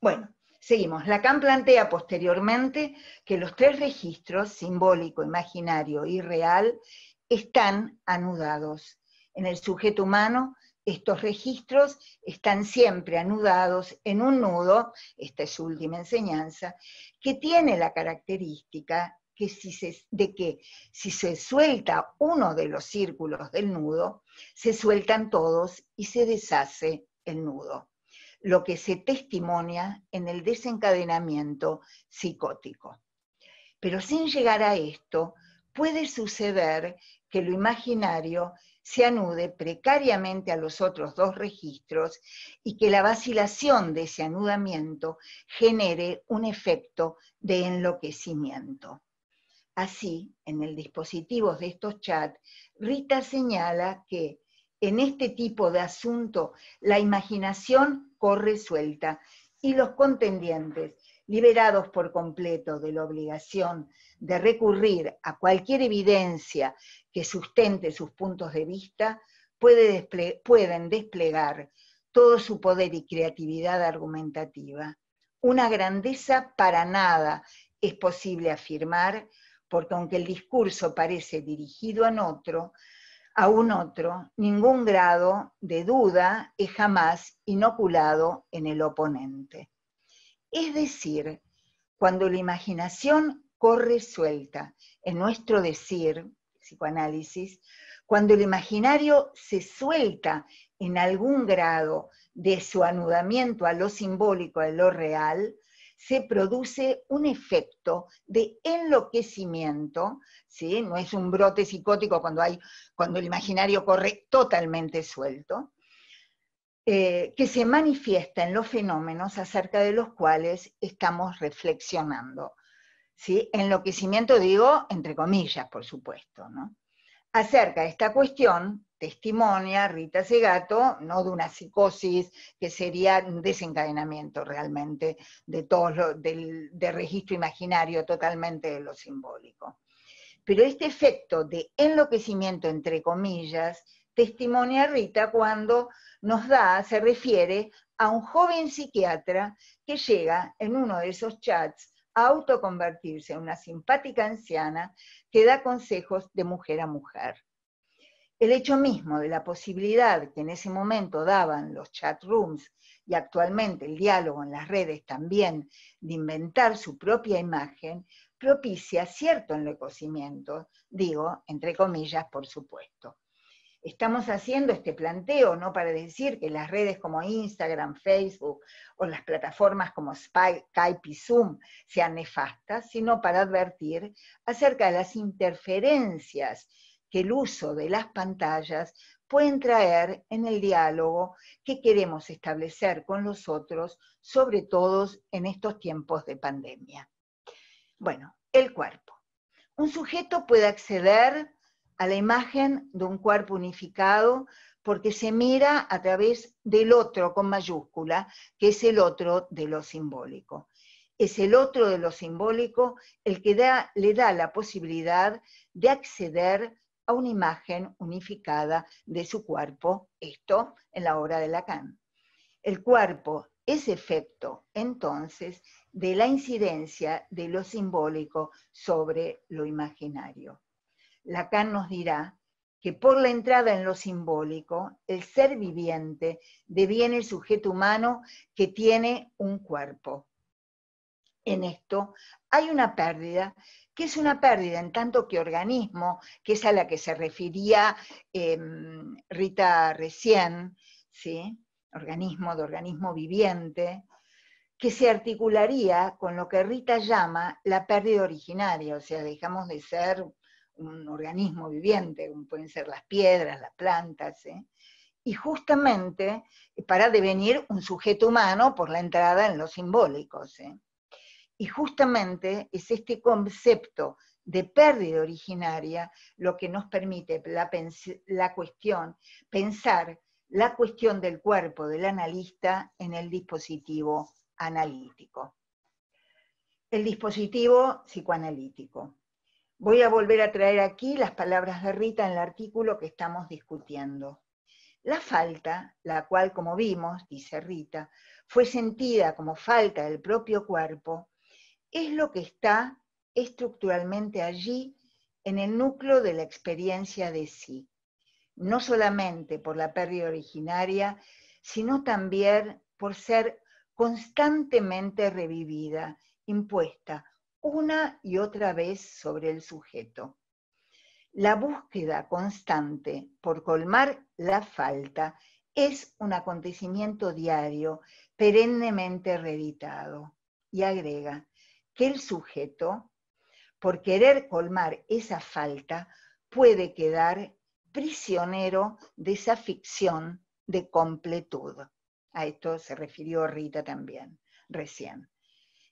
Bueno, seguimos. Lacan plantea posteriormente que los tres registros, simbólico, imaginario y real, están anudados. En el sujeto humano, estos registros están siempre anudados en un nudo, esta es su última enseñanza, que tiene la característica de que si se suelta uno de los círculos del nudo, se sueltan todos y se deshace el nudo, lo que se testimonia en el desencadenamiento psicótico. Pero sin llegar a esto, puede suceder que lo imaginario se anude precariamente a los otros dos registros y que la vacilación de ese anudamiento genere un efecto de enloquecimiento. Así, en el dispositivo de estos chats, Rita señala que en este tipo de asunto la imaginación corre suelta y los contendientes, liberados por completo de la obligación de recurrir a cualquier evidencia que sustente sus puntos de vista, pueden desplegar todo su poder y creatividad argumentativa. Una grandeza para nada es posible afirmar, porque aunque el discurso parece dirigido a un otro, ningún grado de duda es jamás inoculado en el oponente. Es decir, cuando la imaginación corre suelta en nuestro decir, psicoanálisis, cuando el imaginario se suelta en algún grado de su anudamiento a lo simbólico, a lo real, se produce un efecto de enloquecimiento, ¿sí? No es un brote psicótico cuando el imaginario corre totalmente suelto, que se manifiesta en los fenómenos acerca de los cuales estamos reflexionando. ¿Sí? Enloquecimiento digo, entre comillas, por supuesto, ¿no? Acerca de esta cuestión, testimonia Rita Segato, no de una psicosis, que sería un desencadenamiento realmente de registro imaginario totalmente de lo simbólico. Pero este efecto de enloquecimiento, entre comillas, testimonia Rita cuando se refiere a un joven psiquiatra que llega en uno de esos chats a autoconvertirse en una simpática anciana que da consejos de mujer a mujer. El hecho mismo de la posibilidad que en ese momento daban los chat rooms y actualmente el diálogo en las redes también de inventar su propia imagen, propicia cierto enloquecimiento, digo, entre comillas, por supuesto. Estamos haciendo este planteo no para decir que las redes como Instagram, Facebook o las plataformas como Skype y Zoom sean nefastas, sino para advertir acerca de las interferencias que el uso de las pantallas pueden traer en el diálogo que queremos establecer con los otros, sobre todo en estos tiempos de pandemia. Bueno, el cuerpo. Un sujeto puede acceder a la imagen de un cuerpo unificado porque se mira a través del otro con mayúscula, que es el otro de lo simbólico. Es el otro de lo simbólico el que le da la posibilidad de acceder a una imagen unificada de su cuerpo, esto en la obra de Lacan. El cuerpo es efecto, entonces, de la incidencia de lo simbólico sobre lo imaginario. Lacan nos dirá que por la entrada en lo simbólico, el ser viviente deviene el sujeto humano que tiene un cuerpo. En esto hay una pérdida, que es una pérdida en tanto que organismo, que es a la que se refería Rita recién, ¿sí? Organismo viviente, que se articularía con lo que Rita llama la pérdida originaria, o sea, dejamos de ser un organismo viviente, como pueden ser las piedras, las plantas, ¿sí? Y justamente para devenir un sujeto humano por la entrada en lo simbólico, ¿sí? Y justamente es este concepto de pérdida originaria lo que nos permite pensar la cuestión del cuerpo del analista en el dispositivo analítico. El dispositivo psicoanalítico. Voy a volver a traer aquí las palabras de Rita en el artículo que estamos discutiendo. La falta, la cual, como vimos, dice Rita, fue sentida como falta del propio cuerpo, es lo que está estructuralmente allí en el núcleo de la experiencia de sí, no solamente por la pérdida originaria, sino también por ser constantemente revivida, impuesta una y otra vez sobre el sujeto. La búsqueda constante por colmar la falta es un acontecimiento diario, perennemente reeditado. Y agrega que el sujeto, por querer colmar esa falta, puede quedar prisionero de esa ficción de completud. A esto se refirió Rita también, recién.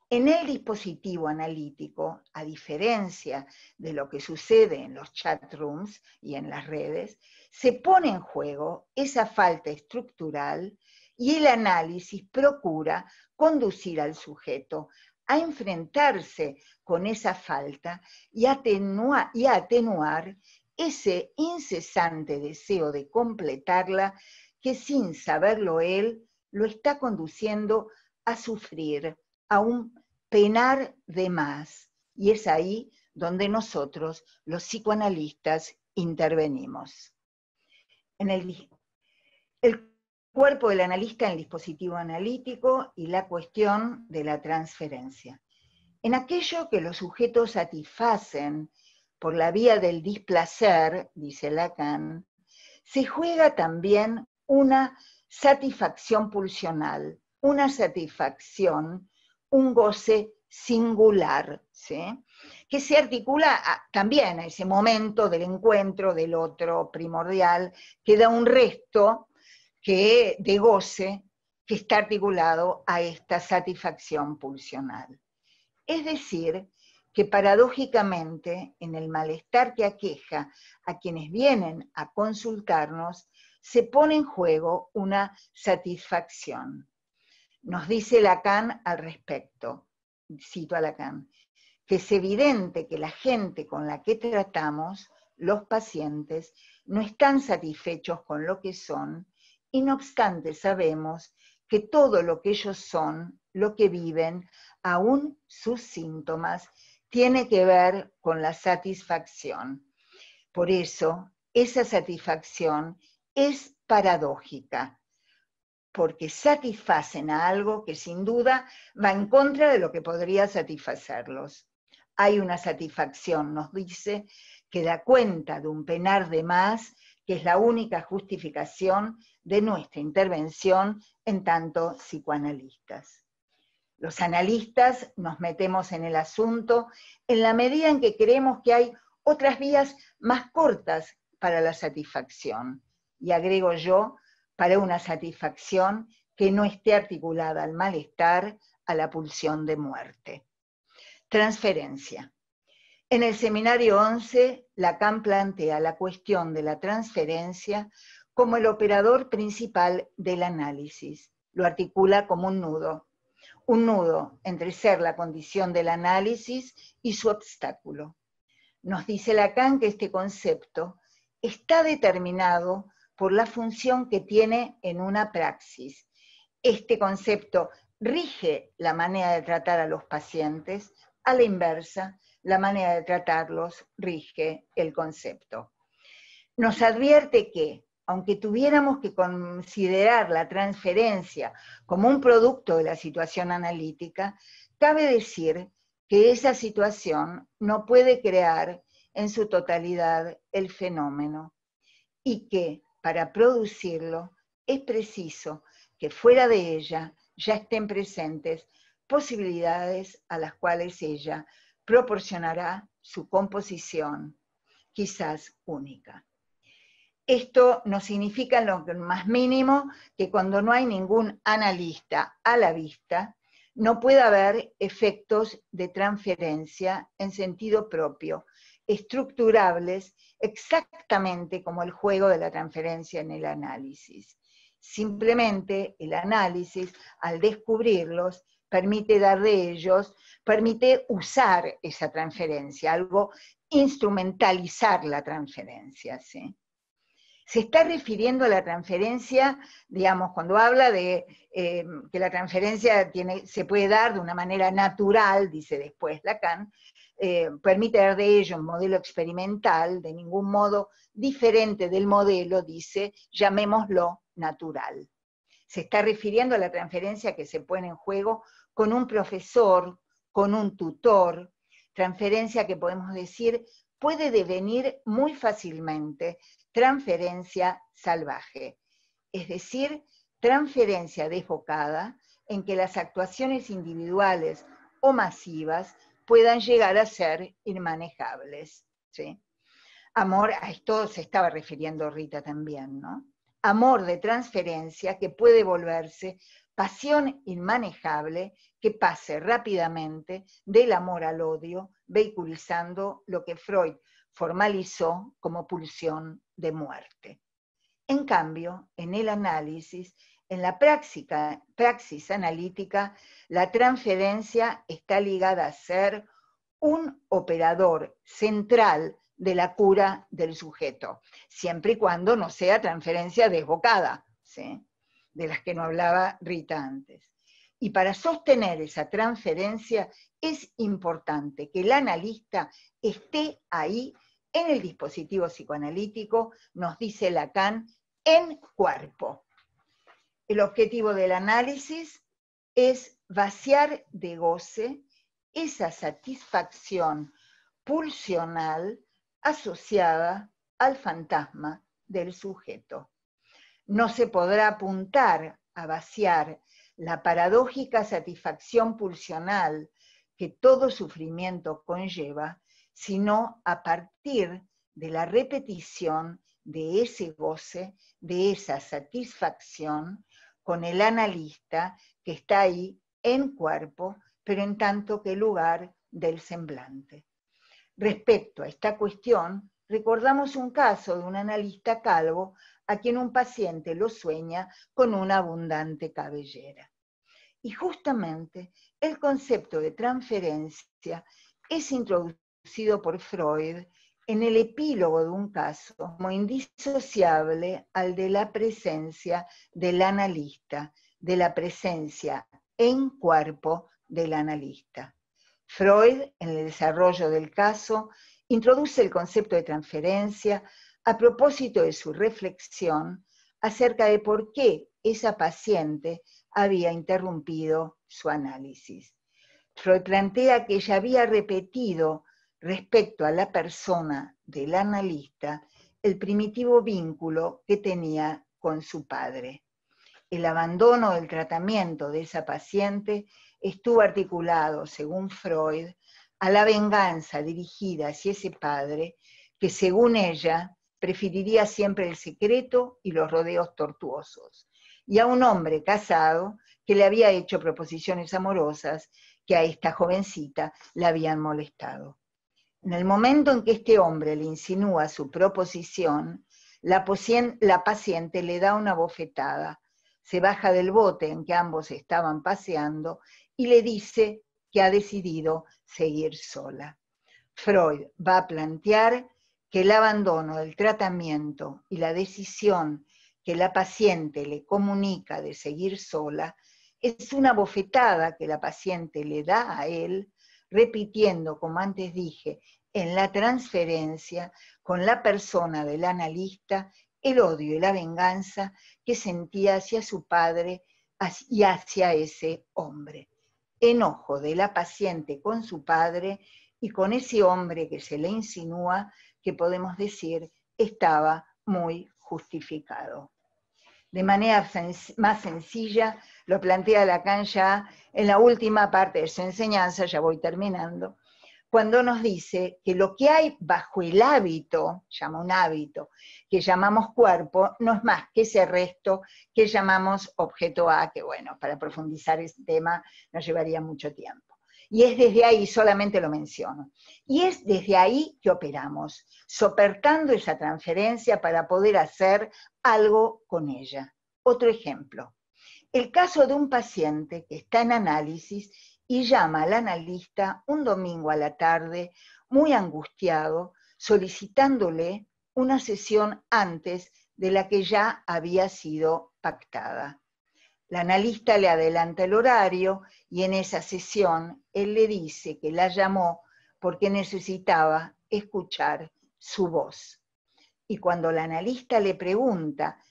En el dispositivo analítico, a diferencia de lo que sucede en los chat rooms y en las redes, se pone en juego esa falta estructural y el análisis procura conducir al sujeto a enfrentarse con esa falta y a atenuar ese incesante deseo de completarla que sin saberlo él lo está conduciendo a sufrir, a un penar de más. Y es ahí donde nosotros, los psicoanalistas, intervenimos. El cuerpo del analista en el dispositivo analítico y la cuestión de la transferencia. En aquello que los sujetos satisfacen por la vía del displacer, dice Lacan, se juega también una satisfacción pulsional, una satisfacción, un goce singular, ¿sí? Que se articula también a ese momento del encuentro del otro primordial, que da un resto de goce que está articulado a esta satisfacción pulsional. Es decir, que paradójicamente en el malestar que aqueja a quienes vienen a consultarnos, se pone en juego una satisfacción. Nos dice Lacan al respecto, cito a Lacan, que es evidente que la gente con la que tratamos, los pacientes, no están satisfechos con lo que son, y no obstante sabemos que todo lo que ellos son, lo que viven, aún sus síntomas, tiene que ver con la satisfacción. Por eso, esa satisfacción es paradójica, porque satisfacen a algo que sin duda va en contra de lo que podría satisfacerlos. Hay una satisfacción, nos dice, que da cuenta de un penar de más, que es la única justificación de nuestra intervención en tanto psicoanalistas. Los analistas nos metemos en el asunto en la medida en que creemos que hay otras vías más cortas para la satisfacción. Y agrego yo, para una satisfacción que no esté articulada al malestar, a la pulsión de muerte. Transferencia. En el seminario 11, Lacan plantea la cuestión de la transferencia como el operador principal del análisis. Lo articula como un nudo entre ser la condición del análisis y su obstáculo. Nos dice Lacan que este concepto está determinado por la función que tiene en una praxis. Este concepto rige la manera de tratar a los pacientes, a la inversa, la manera de tratarlos rige el concepto. Nos advierte que, aunque tuviéramos que considerar la transferencia como un producto de la situación analítica, cabe decir que esa situación no puede crear en su totalidad el fenómeno y que, para producirlo, es preciso que fuera de ella ya estén presentes posibilidades a las cuales ella proporcionará su composición, quizás única. Esto no significa en lo más mínimo que cuando no hay ningún analista a la vista, no puede haber efectos de transferencia en sentido propio, estructurables exactamente como el juego de la transferencia en el análisis. Simplemente el análisis, al descubrirlos, permite dar de ellos, permite usar esa transferencia, algo instrumentalizar la transferencia, ¿sí? Se está refiriendo a la transferencia, digamos, cuando habla de que la transferencia se puede dar de una manera natural, dice después Lacan, permite dar de ello un modelo experimental, de ningún modo diferente del modelo, dice, llamémoslo natural. Se está refiriendo a la transferencia que se pone en juego con un profesor, con un tutor, transferencia que podemos decir puede devenir muy fácilmente transferencia salvaje, es decir, transferencia desbocada en que las actuaciones individuales o masivas puedan llegar a ser inmanejables, ¿sí? Amor, a esto se estaba refiriendo Rita también, ¿no? Amor de transferencia que puede volverse pasión inmanejable que pase rápidamente del amor al odio, vehiculizando lo que Freud formalizó como pulsión de muerte. En cambio, en el análisis, en la praxis analítica, la transferencia está ligada a ser un operador central de la cura del sujeto, siempre y cuando no sea transferencia desbocada, ¿sí? De las que no hablaba Rita antes. Y para sostener esa transferencia es importante que el analista esté ahí en el dispositivo psicoanalítico, nos dice Lacan, en cuerpo. El objetivo del análisis es vaciar de goce esa satisfacción pulsional asociada al fantasma del sujeto. No se podrá apuntar a vaciar la paradójica satisfacción pulsional que todo sufrimiento conlleva, sino a partir de la repetición de ese goce, de esa satisfacción, con el analista que está ahí en cuerpo, pero en tanto que lugar del semblante. Respecto a esta cuestión, recordamos un caso de un analista calvo a quien un paciente lo sueña con una abundante cabellera. Y justamente el concepto de transferencia es introducido por Freud en el epílogo de un caso como indisociable al de la presencia del analista, de la presencia en cuerpo del analista. Freud, en el desarrollo del caso, introduce el concepto de transferencia a propósito de su reflexión acerca de por qué esa paciente había interrumpido su análisis. Freud plantea que ella había repetido respecto a la persona del analista el primitivo vínculo que tenía con su padre. El abandono del tratamiento de esa paciente estuvo articulado, según Freud, a la venganza dirigida hacia ese padre que, según ella, preferiría siempre el secreto y los rodeos tortuosos, y a un hombre casado que le había hecho proposiciones amorosas que a esta jovencita la habían molestado. En el momento en que este hombre le insinúa su proposición, la paciente le da una bofetada, se baja del bote en que ambos estaban paseando y le dice que ha decidido seguir sola. Freud va a plantear que el abandono del tratamiento y la decisión que la paciente le comunica de seguir sola es una bofetada que la paciente le da a él, repitiendo, como antes dije, en la transferencia con la persona del analista el odio y la venganza que sentía hacia su padre y hacia ese hombre. Enojo de la paciente con su padre y con ese hombre que se le insinúa, que podemos decir estaba muy justificado. De manera más sencilla, lo plantea Lacan ya en la última parte de su enseñanza, ya voy terminando, cuando nos dice que lo que hay bajo el hábito, llama un hábito, que llamamos cuerpo, no es más que ese resto que llamamos objeto A, que bueno, para profundizar este tema nos llevaría mucho tiempo. Y es desde ahí, solamente lo menciono, y es desde ahí que operamos, soportando esa transferencia para poder hacer algo con ella. Otro ejemplo, el caso de un paciente que está en análisis y llama al analista un domingo a la tarde, muy angustiado, solicitándole una sesión antes de la que ya había sido pactada. La analista le adelanta el horario y en esa sesión él le dice que la llamó porque necesitaba escuchar su voz. Y cuando la analista le pregunta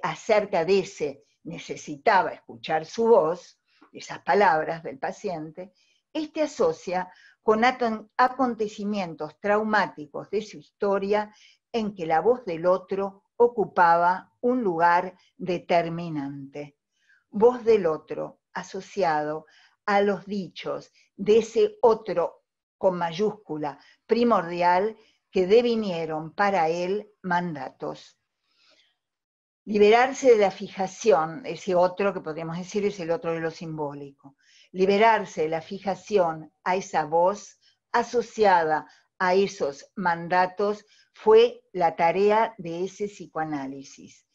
acerca de ese necesitaba escuchar su voz, esas palabras del paciente, este asocia con acontecimientos traumáticos de su historia en que la voz del otro ocupaba un lugar determinante. Voz del otro asociado a los dichos de ese otro con mayúscula primordial que devinieron para él mandatos. Liberarse de la fijación, ese otro que podríamos decir es el otro de lo simbólico, liberarse de la fijación a esa voz asociada a esos mandatos fue la tarea de ese psicoanálisis.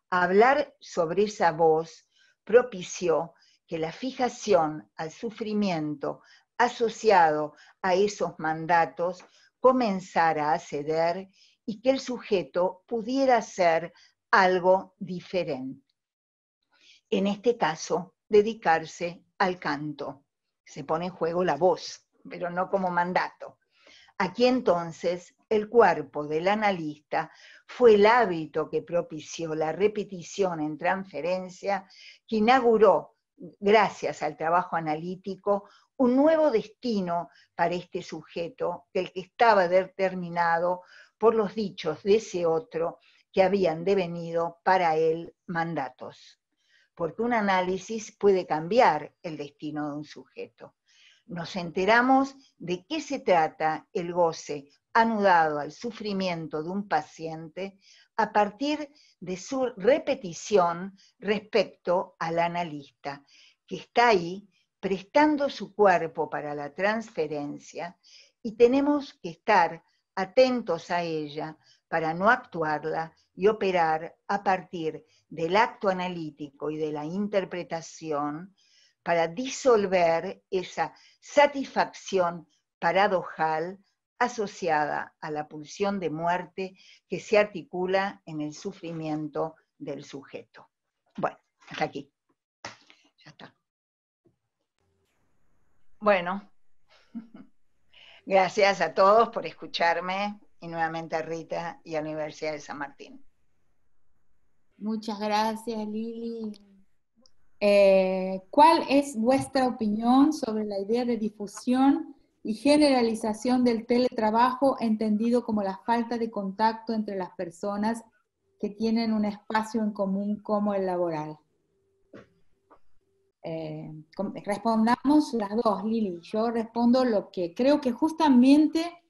Hablar sobre esa voz propició que la fijación al sufrimiento asociado a esos mandatos comenzara a ceder y que el sujeto pudiera hacer algo diferente. En este caso, dedicarse al canto. Se pone en juego la voz, pero no como mandato. Aquí entonces el cuerpo del analista fue el hábito que propició la repetición en transferencia, que inauguró, gracias al trabajo analítico, un nuevo destino para este sujeto, el que estaba determinado por los dichos de ese otro que habían devenido para él mandatos. Porque un análisis puede cambiar el destino de un sujeto. Nos enteramos de qué se trata el goce anudado al sufrimiento de un paciente a partir de su repetición respecto al analista, que está ahí prestando su cuerpo para la transferencia y tenemos que estar atentos a ella para no actuarla y operar a partir del acto analítico y de la interpretación para disolver esa satisfacción paradojal asociada a la pulsión de muerte que se articula en el sufrimiento del sujeto. Bueno, hasta aquí. Ya está. Bueno, gracias a todos por escucharme y nuevamente a Rita y a la Universidad de San Martín. Muchas gracias, Lili. ¿Cuál es vuestra opinión sobre la idea de difusión y generalización del teletrabajo, entendido como la falta de contacto entre las personas que tienen un espacio en común como el laboral? Respondamos las dos, Lili. Yo respondo lo que creo que justamente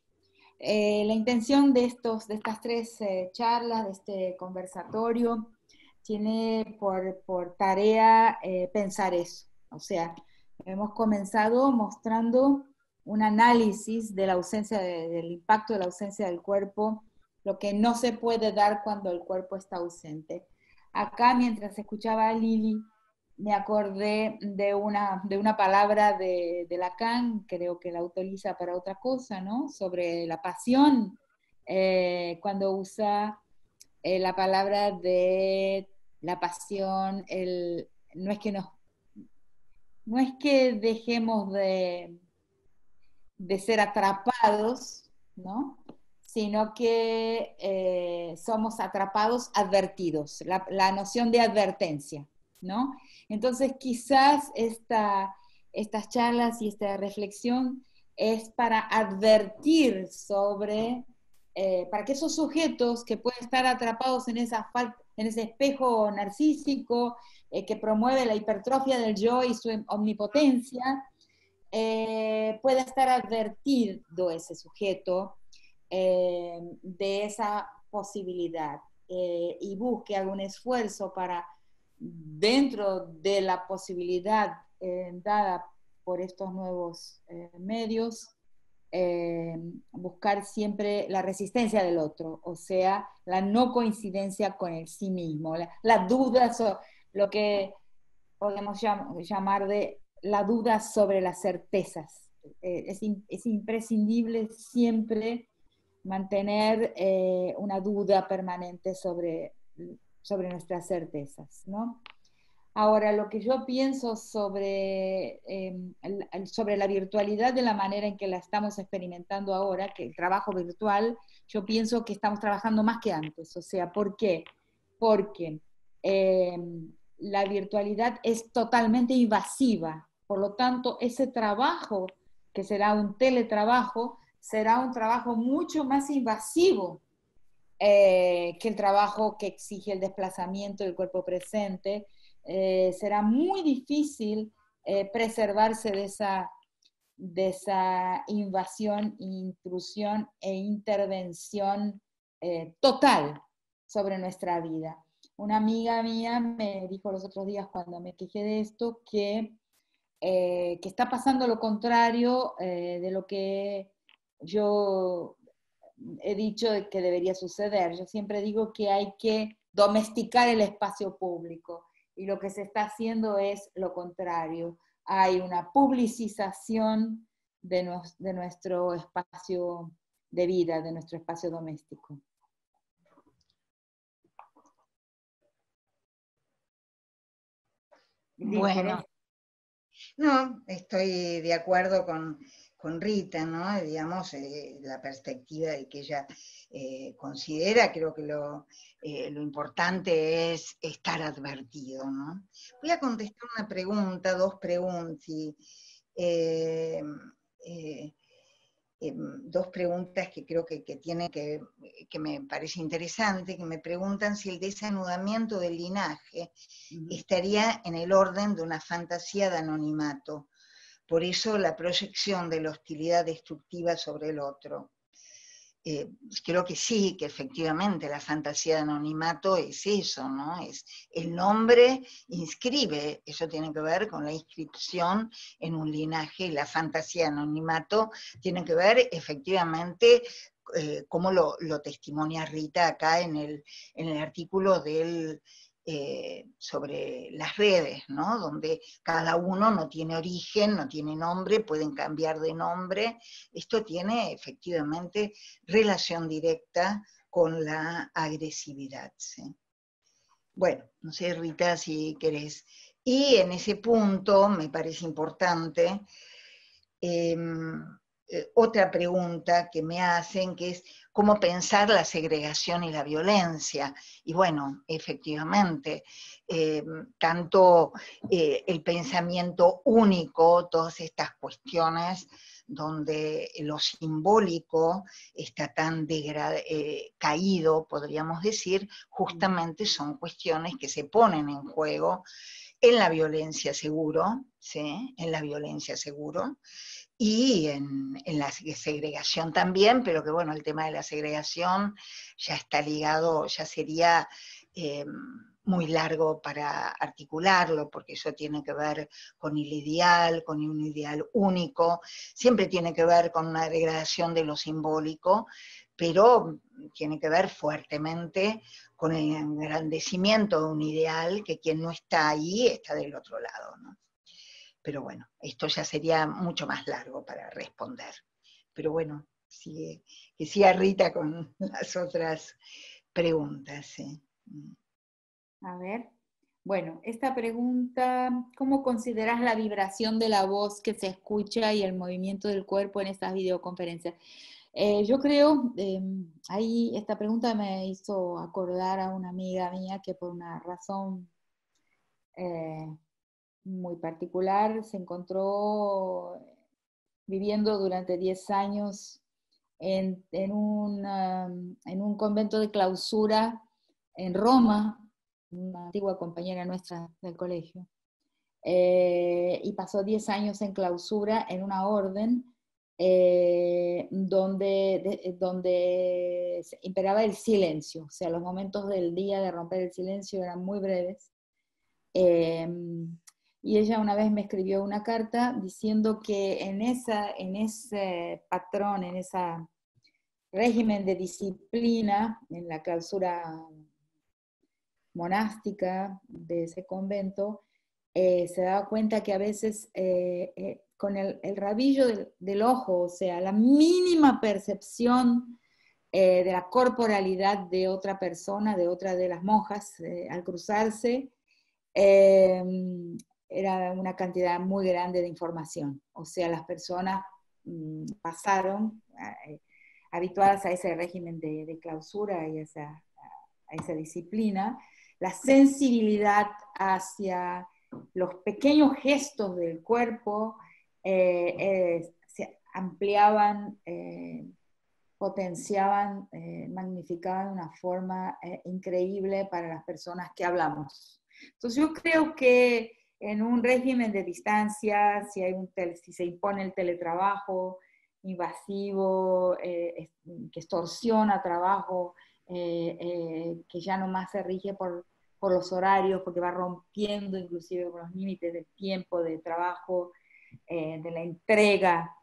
la intención de estas tres charlas, de este conversatorio, tiene por tarea pensar eso. O sea, hemos comenzado mostrando un análisis de la ausencia, del impacto de la ausencia del cuerpo, lo que no se puede dar cuando el cuerpo está ausente. Acá, mientras escuchaba a Lili, me acordé de una palabra de Lacan, creo que la utiliza para otra cosa, ¿no? Sobre la pasión cuando usa la palabra de la pasión, no es que no es que dejemos de ser atrapados, ¿no? Sino que somos atrapados advertidos, la noción de advertencia, ¿no? Entonces quizás estas charlas y esta reflexión es para advertir sobre, para que esos sujetos que pueden estar atrapados en ese espejo narcísico que promueve la hipertrofia del yo y su omnipotencia, pueda estar advertido ese sujeto de esa posibilidad y busque algún esfuerzo para, dentro de la posibilidad dada por estos nuevos medios, buscar siempre la resistencia del otro, o sea, la no coincidencia con el sí mismo, la duda, lo que podemos llamar de la duda sobre las certezas. Es imprescindible siempre mantener una duda permanente sobre nuestras certezas, ¿no? Ahora, lo que yo pienso sobre la virtualidad de la manera en que la estamos experimentando ahora, que el trabajo virtual, yo pienso que estamos trabajando más que antes. O sea, ¿por qué? Porque la virtualidad es totalmente invasiva. Por lo tanto, ese trabajo, que será un teletrabajo, será un trabajo mucho más invasivo que el trabajo que exige el desplazamiento del cuerpo presente. Será muy difícil preservarse de esa invasión, intrusión e intervención total sobre nuestra vida. Una amiga mía me dijo los otros días cuando me quejé de esto que está pasando lo contrario de lo que yo he dicho que debería suceder. Yo siempre digo que hay que domesticar el espacio público y lo que se está haciendo es lo contrario. Hay una publicización de nuestro espacio de vida, de nuestro espacio doméstico. Bueno, no, estoy de acuerdo con Rita, ¿no? Digamos, la perspectiva de que ella considera, creo que lo importante es estar advertido, ¿no? Voy a contestar una pregunta, dos preguntas, dos preguntas que creo que tienen que me parece interesante, que me preguntan si el desanudamiento del linaje estaría en el orden de una fantasía de anonimato. Por eso la proyección de la hostilidad destructiva sobre el otro. Creo que sí, que efectivamente la fantasía de anonimato es eso, ¿no? Es el nombre inscribe, eso tiene que ver con la inscripción en un linaje, y la fantasía de anonimato tiene que ver efectivamente como lo testimonia Rita acá en el artículo sobre las redes, ¿no? Donde cada uno no tiene origen, no tiene nombre, pueden cambiar de nombre. Esto tiene efectivamente relación directa con la agresividad, ¿sí? Bueno, no sé, Rita, si querés. Y en ese punto me parece importante otra pregunta que me hacen, que es cómo pensar la segregación y la violencia. Y bueno, efectivamente, tanto el pensamiento único, todas estas cuestiones donde lo simbólico está tan caído, podríamos decir, justamente son cuestiones que se ponen en juego en la violencia seguro, ¿sí? En la violencia seguro, y en la segregación también, pero que bueno, el tema de la segregación ya está ligado, ya sería muy largo para articularlo, porque eso tiene que ver con el ideal, con un ideal único, siempre tiene que ver con una degradación de lo simbólico, pero tiene que ver fuertemente con el engrandecimiento de un ideal que quien no está ahí está del otro lado, ¿no? Pero bueno, esto ya sería mucho más largo para responder. Pero bueno, que siga Rita con las otras preguntas. ¿Sí? A ver. Bueno, esta pregunta, ¿cómo consideras la vibración de la voz que se escucha y el movimiento del cuerpo en estas videoconferencias? Yo creo, ahí esta pregunta me hizo acordar a una amiga mía que por una razón muy particular se encontró viviendo durante 10 años en un convento de clausura en Roma, una antigua compañera nuestra del colegio, y pasó 10 años en clausura en una orden donde imperaba el silencio, o sea, los momentos del día de romper el silencio eran muy breves. Y ella una vez me escribió una carta diciendo que en ese patrón, en ese régimen de disciplina, en la clausura monástica de ese convento, se daba cuenta que a veces con el rabillo del ojo, o sea, la mínima percepción de la corporalidad de otra persona, de otra de las monjas, al cruzarse, era una cantidad muy grande de información. O sea, las personas pasaron, habituadas a ese régimen de clausura y a esa disciplina, la sensibilidad hacia los pequeños gestos del cuerpo se ampliaban, potenciaban, magnificaban de una forma increíble para las personas que hablamos. Entonces yo creo que en un régimen de distancia, si se impone el teletrabajo invasivo, que extorsiona trabajo, que ya no más se rige por los horarios, porque va rompiendo inclusive con los límites del tiempo de trabajo, de la entrega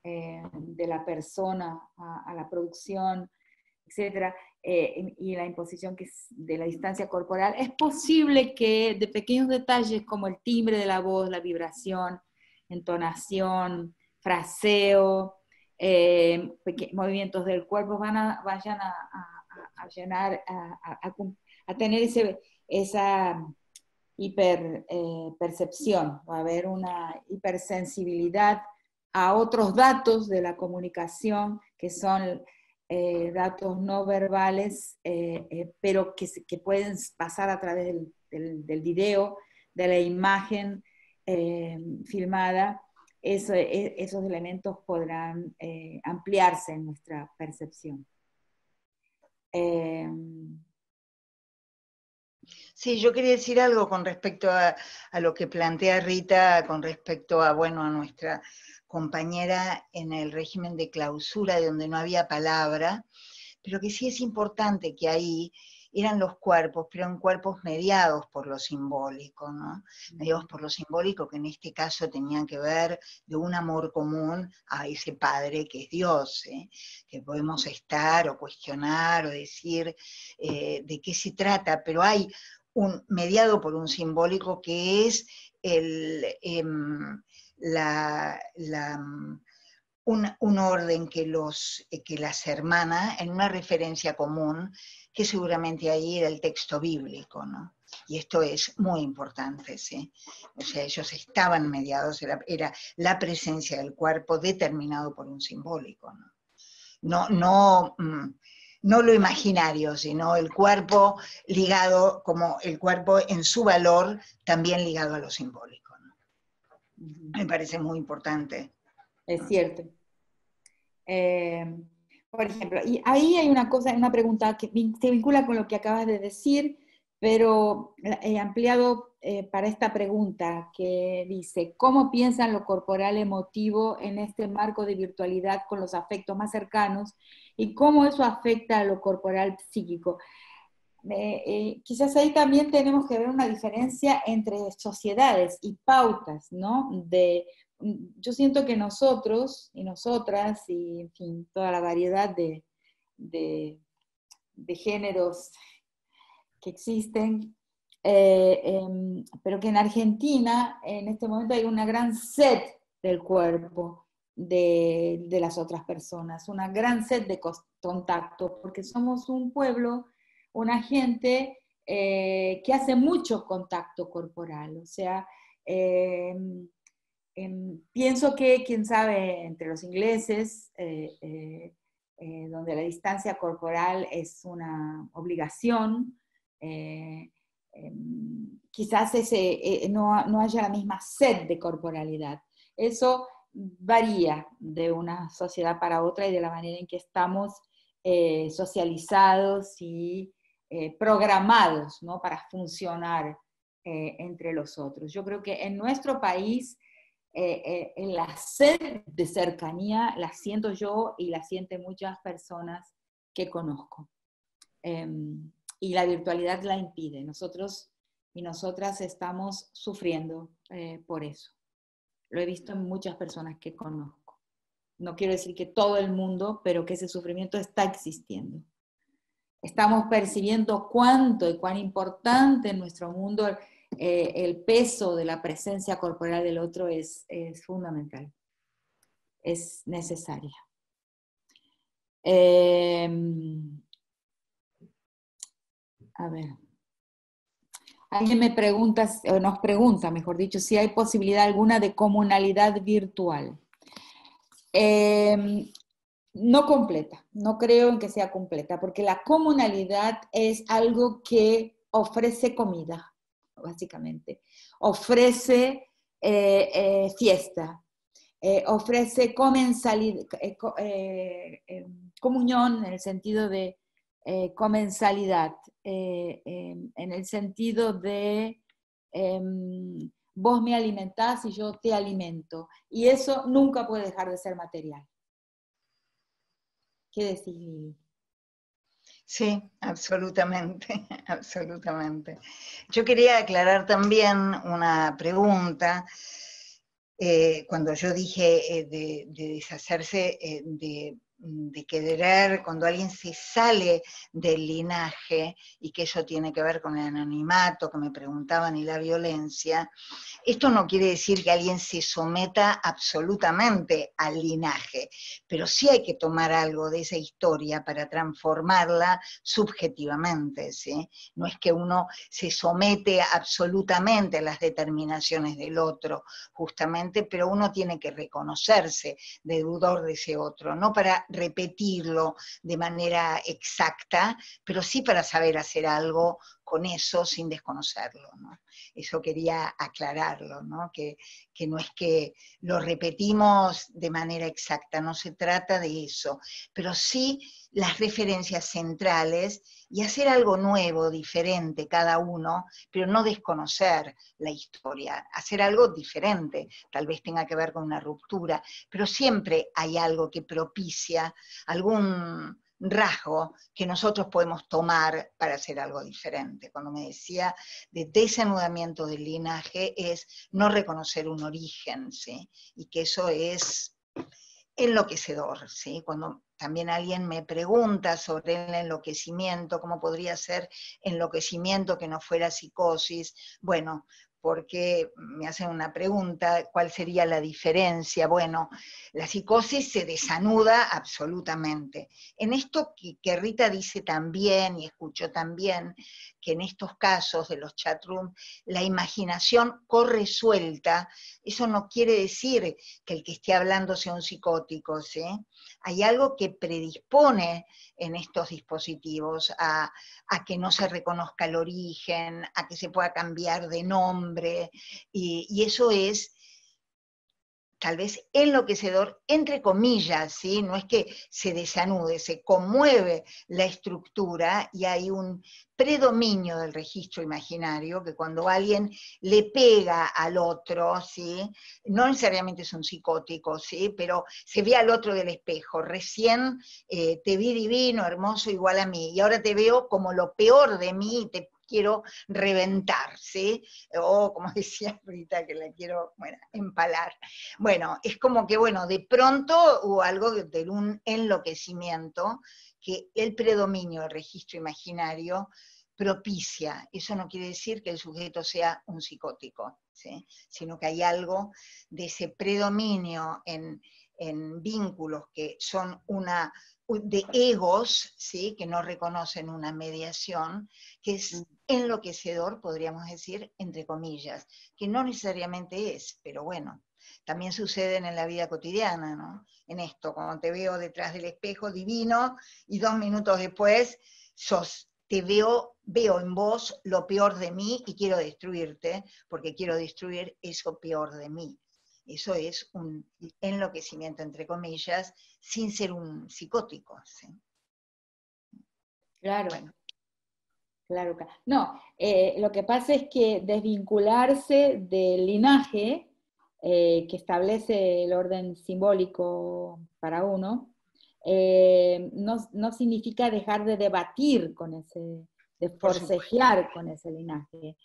de la persona a la producción, etcétera, y la imposición de la distancia corporal, es posible que de pequeños detalles como el timbre de la voz, la vibración, entonación, fraseo, movimientos del cuerpo vayan a llenar, a tener esa hiperpercepción, va a haber una hipersensibilidad a otros datos de la comunicación que son datos no verbales, pero que pueden pasar a través del video, de la imagen filmada. Esos elementos podrán ampliarse en nuestra percepción. Sí, yo quería decir algo con respecto a lo que plantea Rita, con respecto a, bueno, a nuestra compañera en el régimen de clausura, de donde no había palabra, pero que sí es importante que ahí eran los cuerpos, pero eran cuerpos mediados por lo simbólico, ¿no? Mediados por lo simbólico, que en este caso tenían que ver de un amor común a ese Padre que es Dios, que podemos estar o cuestionar o decir de qué se trata, pero hay un mediado por un simbólico que es un orden que las hermana en una referencia común, que seguramente ahí era el texto bíblico, ¿no? Y esto es muy importante, ¿sí? O sea, ellos estaban mediados, era la presencia del cuerpo determinado por un simbólico, ¿no? No lo imaginario, sino el cuerpo ligado, como el cuerpo en su valor, también ligado a lo simbólico, ¿no? Me parece muy importante. Es cierto. Por ejemplo, y ahí hay una pregunta que se vincula con lo que acabas de decir, pero he ampliado para esta pregunta que dice, ¿cómo piensan lo corporal emotivo en este marco de virtualidad con los afectos más cercanos y cómo eso afecta a lo corporal psíquico? Quizás ahí también tenemos que ver una diferencia entre sociedades y pautas, ¿no? Yo siento que nosotros y nosotras, y en fin, toda la variedad de géneros que existen, pero que en Argentina en este momento hay una gran sed del cuerpo, de las otras personas, una gran sed de contacto, porque somos un pueblo, una gente que hace mucho contacto corporal. O sea, pienso que, quién sabe, entre los ingleses, donde la distancia corporal es una obligación, quizás no haya la misma sed de corporalidad. Eso varía de una sociedad para otra y de la manera en que estamos socializados y programados, ¿no?, para funcionar entre los otros. Yo creo que en nuestro país en la sed de cercanía la siento yo y la sienten muchas personas que conozco. Y la virtualidad la impide. Nosotros y nosotras estamos sufriendo por eso. Lo he visto en muchas personas que conozco. No quiero decir que todo el mundo, pero que ese sufrimiento está existiendo. Estamos percibiendo cuánto y cuán importante en nuestro mundo el peso de la presencia corporal del otro es fundamental, es necesaria. A ver, alguien me pregunta, o nos pregunta, mejor dicho, si hay posibilidad alguna de comunalidad virtual. No completa, no creo en que sea completa, porque la comunalidad es algo que ofrece comida, básicamente, ofrece fiesta, ofrece comunión en el sentido de comensalidad, en el sentido de vos me alimentás y yo te alimento, y eso nunca puede dejar de ser material. ¿Qué decís, Lili? Sí, absolutamente, absolutamente. Yo quería aclarar también una pregunta. Cuando yo dije de deshacerse, de querer, cuando alguien se sale del linaje y que eso tiene que ver con el anonimato, que me preguntaban, y la violencia, esto no quiere decir que alguien se someta absolutamente al linaje, pero sí hay que tomar algo de esa historia para transformarla subjetivamente, ¿sí? No es que uno se somete absolutamente a las determinaciones del otro, justamente, pero uno tiene que reconocerse deudor de ese otro, no para repetirlo de manera exacta, pero sí para saber hacer algo con eso sin desconocerlo, ¿no? Eso quería aclararlo, ¿no? Que no es que lo repetimos de manera exacta, no se trata de eso, pero sí las referencias centrales y hacer algo nuevo, diferente cada uno, pero no desconocer la historia, hacer algo diferente, tal vez tenga que ver con una ruptura, pero siempre hay algo que propicia algún rasgo que nosotros podemos tomar para hacer algo diferente. Cuando me decía de desanudamiento del linaje es no reconocer un origen, ¿sí? Y que eso es enloquecedor, ¿sí? Cuando también alguien me pregunta sobre el enloquecimiento, cómo podría ser enloquecimiento que no fuera psicosis, bueno, porque me hacen una pregunta, ¿cuál sería la diferencia? Bueno, la psicosis se desanuda absolutamente. En esto que Rita dice también, y escucho también, que en estos casos de los chatrooms, la imaginación corre suelta, eso no quiere decir que el que esté hablando sea un psicótico, ¿sí? Hay algo que predispone en estos dispositivos a que no se reconozca el origen, a que se pueda cambiar de nombre, y eso es tal vez enloquecedor, entre comillas, ¿sí? No es que se desanude, se conmueve la estructura y hay un predominio del registro imaginario que cuando alguien le pega al otro, ¿sí? No necesariamente es un psicótico, ¿sí? Pero se ve al otro del espejo, recién te vi divino, hermoso, igual a mí, y ahora te veo como lo peor de mí y te quiero reventar, ¿sí? O como decía Rita, que la quiero, bueno, empalar. Bueno, es como que, bueno, de pronto hubo algo de un enloquecimiento que el predominio del registro imaginario propicia. Eso no quiere decir que el sujeto sea un psicótico, ¿sí? Sino que hay algo de ese predominio en en vínculos que son de egos, ¿sí? Que no reconocen una mediación, que es enloquecedor, podríamos decir, entre comillas, que no necesariamente es, pero bueno, también suceden en la vida cotidiana, ¿no? En esto, cuando te veo detrás del espejo divino y 2 minutos después veo en vos lo peor de mí y quiero destruirte, porque quiero destruir eso peor de mí. Eso es un enloquecimiento, entre comillas, sin ser un psicótico, ¿sí? Claro. Bueno. Claro, no, lo que pasa es que desvincularse del linaje que establece el orden simbólico para uno, no significa dejar de debatir con ese, de forcejear con ese linaje.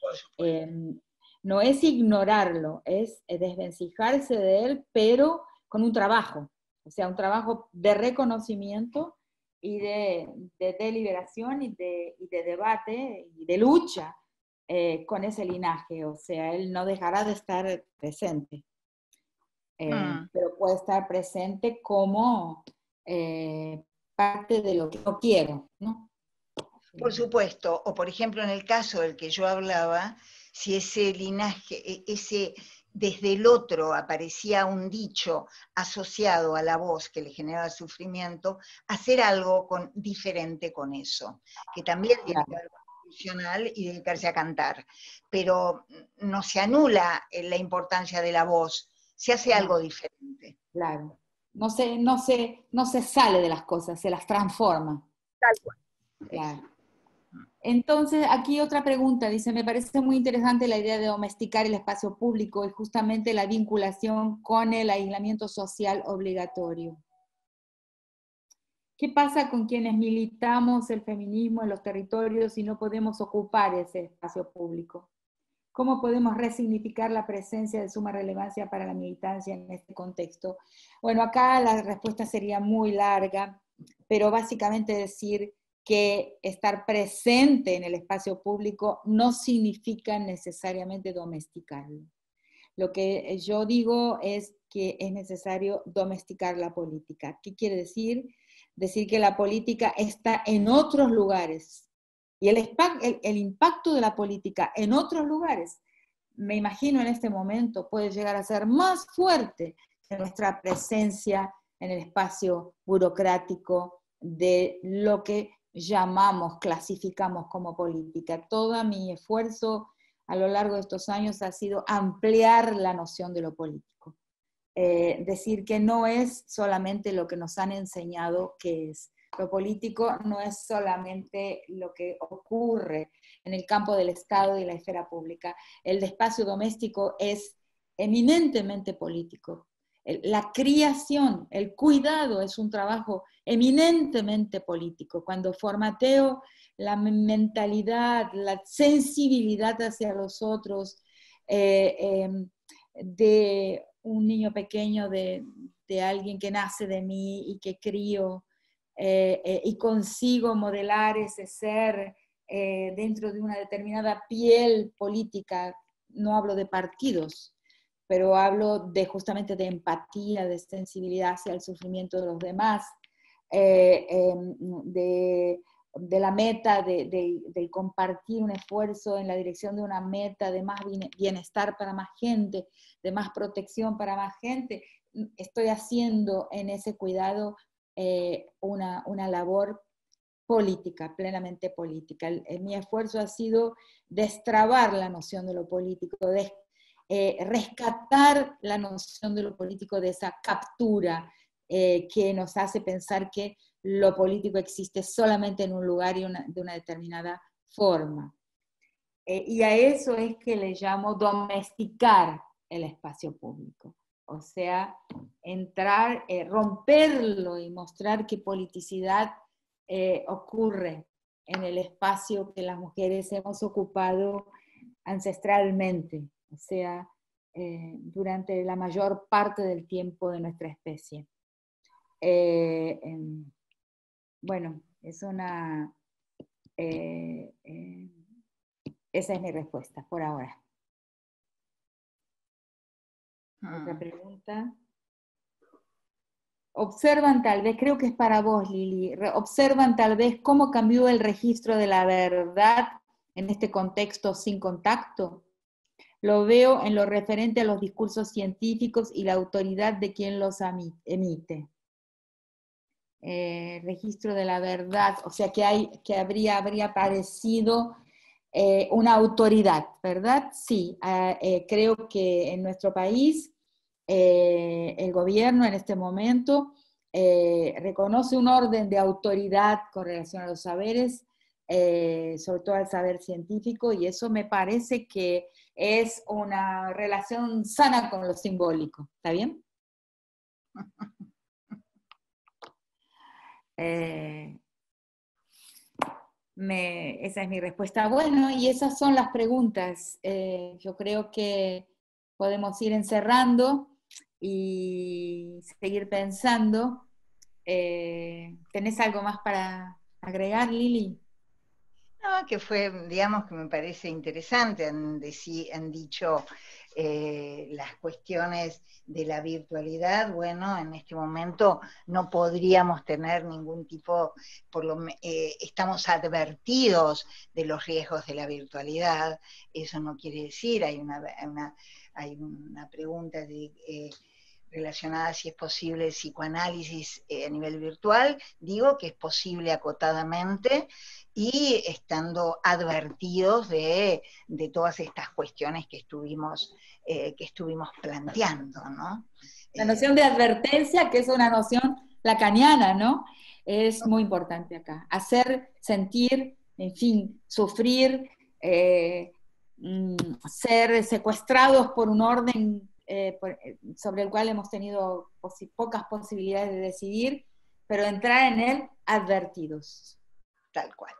No es ignorarlo, es desvencijarse de él, pero con un trabajo, o sea, un trabajo de reconocimiento y de deliberación y de debate y de lucha con ese linaje, o sea, él no dejará de estar presente, pero puede estar presente como parte de lo que no quiero, ¿no? Por supuesto, o por ejemplo en el caso del que yo hablaba, si ese linaje, desde el otro aparecía un dicho asociado a la voz que le generaba sufrimiento, hacer algo diferente con eso, que también tiene que ver con lo funcional y dedicarse a cantar, pero no se anula la importancia de la voz, se hace algo diferente. Claro, no se sale de las cosas, se las transforma. Tal cual. Claro. Entonces, aquí otra pregunta, dice, me parece muy interesante la idea de domesticar el espacio público y justamente la vinculación con el aislamiento social obligatorio. ¿Qué pasa con quienes militamos el feminismo en los territorios y no podemos ocupar ese espacio público? ¿Cómo podemos resignificar la presencia de suma relevancia para la militancia en este contexto? Bueno, acá la respuesta sería muy larga, pero básicamente decir que estar presente en el espacio público no significa necesariamente domesticarlo. Lo que yo digo es que es necesario domesticar la política. ¿Qué quiere decir? Decir que la política está en otros lugares. Y el impacto de la política en otros lugares, me imagino en este momento, puede llegar a ser más fuerte que nuestra presencia en el espacio burocrático de lo que llamamos, clasificamos como política. Todo mi esfuerzo a lo largo de estos años ha sido ampliar la noción de lo político. Decir que no es solamente lo que nos han enseñado que es. Lo político no es solamente lo que ocurre en el campo del Estado y la esfera pública. El espacio doméstico es eminentemente político. La criación, el cuidado es un trabajo eminentemente político. Cuando formateo la mentalidad, la sensibilidad hacia los otros, de un niño pequeño, de alguien que nace de mí y que crío, y consigo modelar ese ser dentro de una determinada piel política. No hablo de partidos, pero hablo justamente de empatía, de sensibilidad hacia el sufrimiento de los demás, de la meta, de compartir un esfuerzo en la dirección de una meta de más bienestar para más gente, de más protección para más gente. Estoy haciendo en ese cuidado una labor política, plenamente política. Mi esfuerzo ha sido destrabar la noción de lo político, rescatar la noción de lo político de esa captura que nos hace pensar que lo político existe solamente en un lugar y de una determinada forma. Y a eso es que le llamo domesticar el espacio público. O sea, entrar, romperlo y mostrar que politicidad ocurre en el espacio que las mujeres hemos ocupado ancestralmente, o sea, durante la mayor parte del tiempo de nuestra especie. Bueno, esa es mi respuesta por ahora. ¿Otra pregunta? observan tal vez, creo que es para vos, Lili, observan tal vez cómo cambió el registro de la verdad en este contexto sin contacto. Lo veo en lo referente a los discursos científicos y la autoridad de quien los emite. Registro de la verdad, o sea que habría aparecido una autoridad, ¿verdad? Sí, creo que en nuestro país el gobierno en este momento reconoce un orden de autoridad con relación a los saberes, sobre todo al saber científico, y eso me parece que es una relación sana con lo simbólico. ¿Está bien? Esa es mi respuesta. Bueno, y esas son las preguntas. Yo creo que podemos ir encerrando y seguir pensando. ¿Tenés algo más para agregar, Lili? No, que fue, digamos, que me parece interesante, han dicho las cuestiones de la virtualidad. Bueno, en este momento no podríamos tener ningún tipo, estamos advertidos de los riesgos de la virtualidad. Eso no quiere decir, hay una pregunta relacionada a si es posible el psicoanálisis a nivel virtual. Digo que es posible acotadamente, y estando advertidos de todas estas cuestiones que estuvimos planteando, ¿no? La noción de advertencia, que es una noción lacaniana, ¿no? Es muy importante acá. Hacer, sentir, en fin, sufrir, ser secuestrados por un orden sobre el cual hemos tenido pocas posibilidades de decidir, pero entrar en él advertidos. Tal cual.